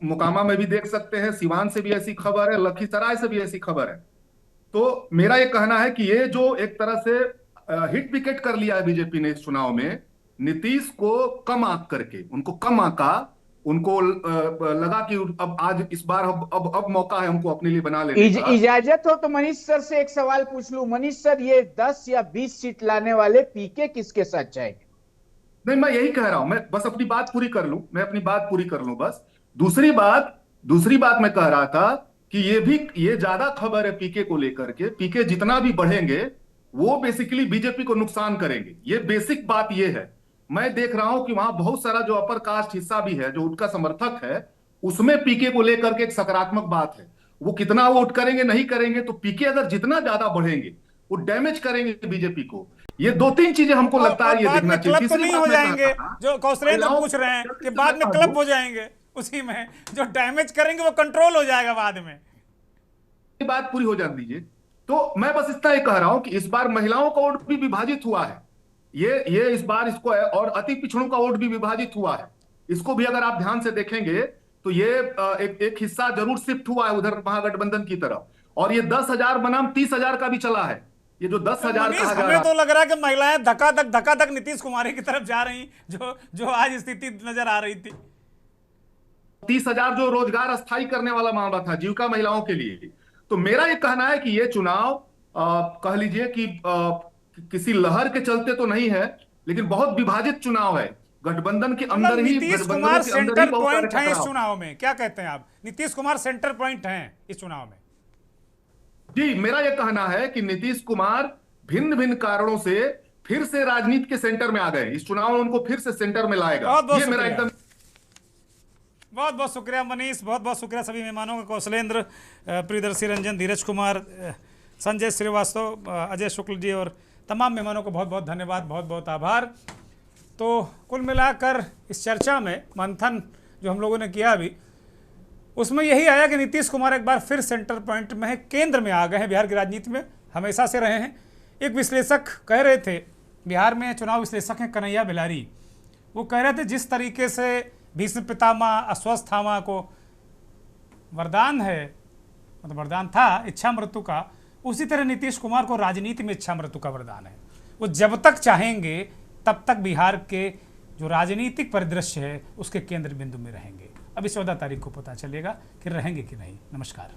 मोकामा में भी देख सकते हैं, सिवान से भी ऐसी खबर है, लखीसराय से भी ऐसी खबर है। तो मेरा ये कहना है कि ये जो एक तरह से हिट विकेट कर लिया है बीजेपी ने इस चुनाव में, नीतीश को कम आंक करके, उनको कम आंका, उनको लगा कि अब आज इस बार अब मौका है हमको अपने लिए बना लेने का। इजाजत हो तो मनीष सर से एक सवाल पूछ लूं। मनीष सर, ये 10 या 20 सीट लाने वाले पीके किसके साथ जाएंगे? नहीं, मैं यही कह रहा हूं, मैं बस अपनी बात पूरी कर लूं, मैं अपनी बात पूरी कर लूं बस। दूसरी बात मैं कह रहा था कि ये ज्यादा खबर है पीके को लेकर के। पीके जितना भी बढ़ेंगे वो बेसिकली बीजेपी को नुकसान करेंगे, ये बेसिक बात ये है। मैं देख रहा हूं कि वहां बहुत सारा जो अपर कास्ट हिस्सा भी है, जो उनका समर्थक है, उसमें पीके को लेकर के एक सकारात्मक बात है। वो कितना वोट करेंगे नहीं करेंगे, तो पीके अगर जितना ज्यादा बढ़ेंगे वो डैमेज करेंगे बीजेपी को। ये 2-3 चीजें हमको लगता है ये देखना चाहिए। क्लब तो नहीं हो जाएंगे जो कौशलेंद्र पूछ रहे हैं कि बाद में क्लब हो जाएंगे, उसी में जो डैमेज करेंगे वो कंट्रोल हो जाएगा बाद में। ये बात पूरी हो जाने दीजिए। तो मैं बस इतना ही कह रहा हूं कि इस बार महिलाओं का वोट भी विभाजित हुआ है। ये इस बार इसको है, और अति पिछड़ों का वोट भी विभाजित हुआ है। इसको भी अगर आप ध्यान से देखेंगे तो ये एक हिस्सा जरूर शिफ्ट हुआ है उधर महागठबंधन की तरफ। और ये 10,000 बनाम 30,000 का भी चला है। ये जो 10,000 कहा जा रहा है, हमें तो लग रहा है कि महिलाएं धक्का-धक नीतीश कुमार की तरफ जा रही, जो आज स्थिति नजर आ रही थी। 30,000 जो रोजगार अस्थायी करने वाला मामला था जीविका महिलाओं के लिए। तो मेरा ये कहना है कि ये चुनाव कह लीजिए कि किसी लहर के चलते तो नहीं है, लेकिन बहुत विभाजित चुनाव है। गठबंधन के अंदर ही, नीतीश कुमार सेंटर पॉइंट है इस चुनाव में, क्या कहते हैं आप? नीतीश कुमार सेंटर पॉइंट हैं इस चुनाव में? जी, मेरा यह कहना है कि नीतीश कुमार भिन्न भिन्न कारणों से फिर से राजनीति के सेंटर में आ गए। इस चुनाव में उनको फिर से सेंटर में लाएगा। ये मेरा एकदम बहुत बहुत शुक्रिया मनीष, बहुत बहुत शुक्रिया सभी मेहमानों का, कौशलेंद्र, प्रियदर्शी रंजन, धीरज कुमार, संजय श्रीवास्तव, अजय शुक्ल जी और तमाम मेहमानों को बहुत बहुत धन्यवाद, बहुत बहुत आभार। तो कुल मिलाकर इस चर्चा में मंथन जो हम लोगों ने किया अभी, उसमें यही आया कि नीतीश कुमार एक बार फिर सेंटर पॉइंट में है, केंद्र में आ गए हैं। बिहार की राजनीति में हमेशा से रहे हैं। एक विश्लेषक कह रहे थे, बिहार में चुनाव विश्लेषक हैं कन्हैया बेलारी, वो कह रहे थे जिस तरीके से भीष्म पितामह अश्वत्थामा को वरदान है, मतलब वरदान था इच्छा मृत्यु का, उसी तरह नीतीश कुमार को राजनीति में इच्छा मृत्यु का वरदान है। वो जब तक चाहेंगे तब तक बिहार के जो राजनीतिक परिदृश्य है उसके केंद्र बिंदु में रहेंगे। अभी 14 तारीख को पता चलेगा कि रहेंगे कि नहीं। नमस्कार।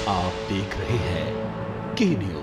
आप देख रहे हैं के न्यूज।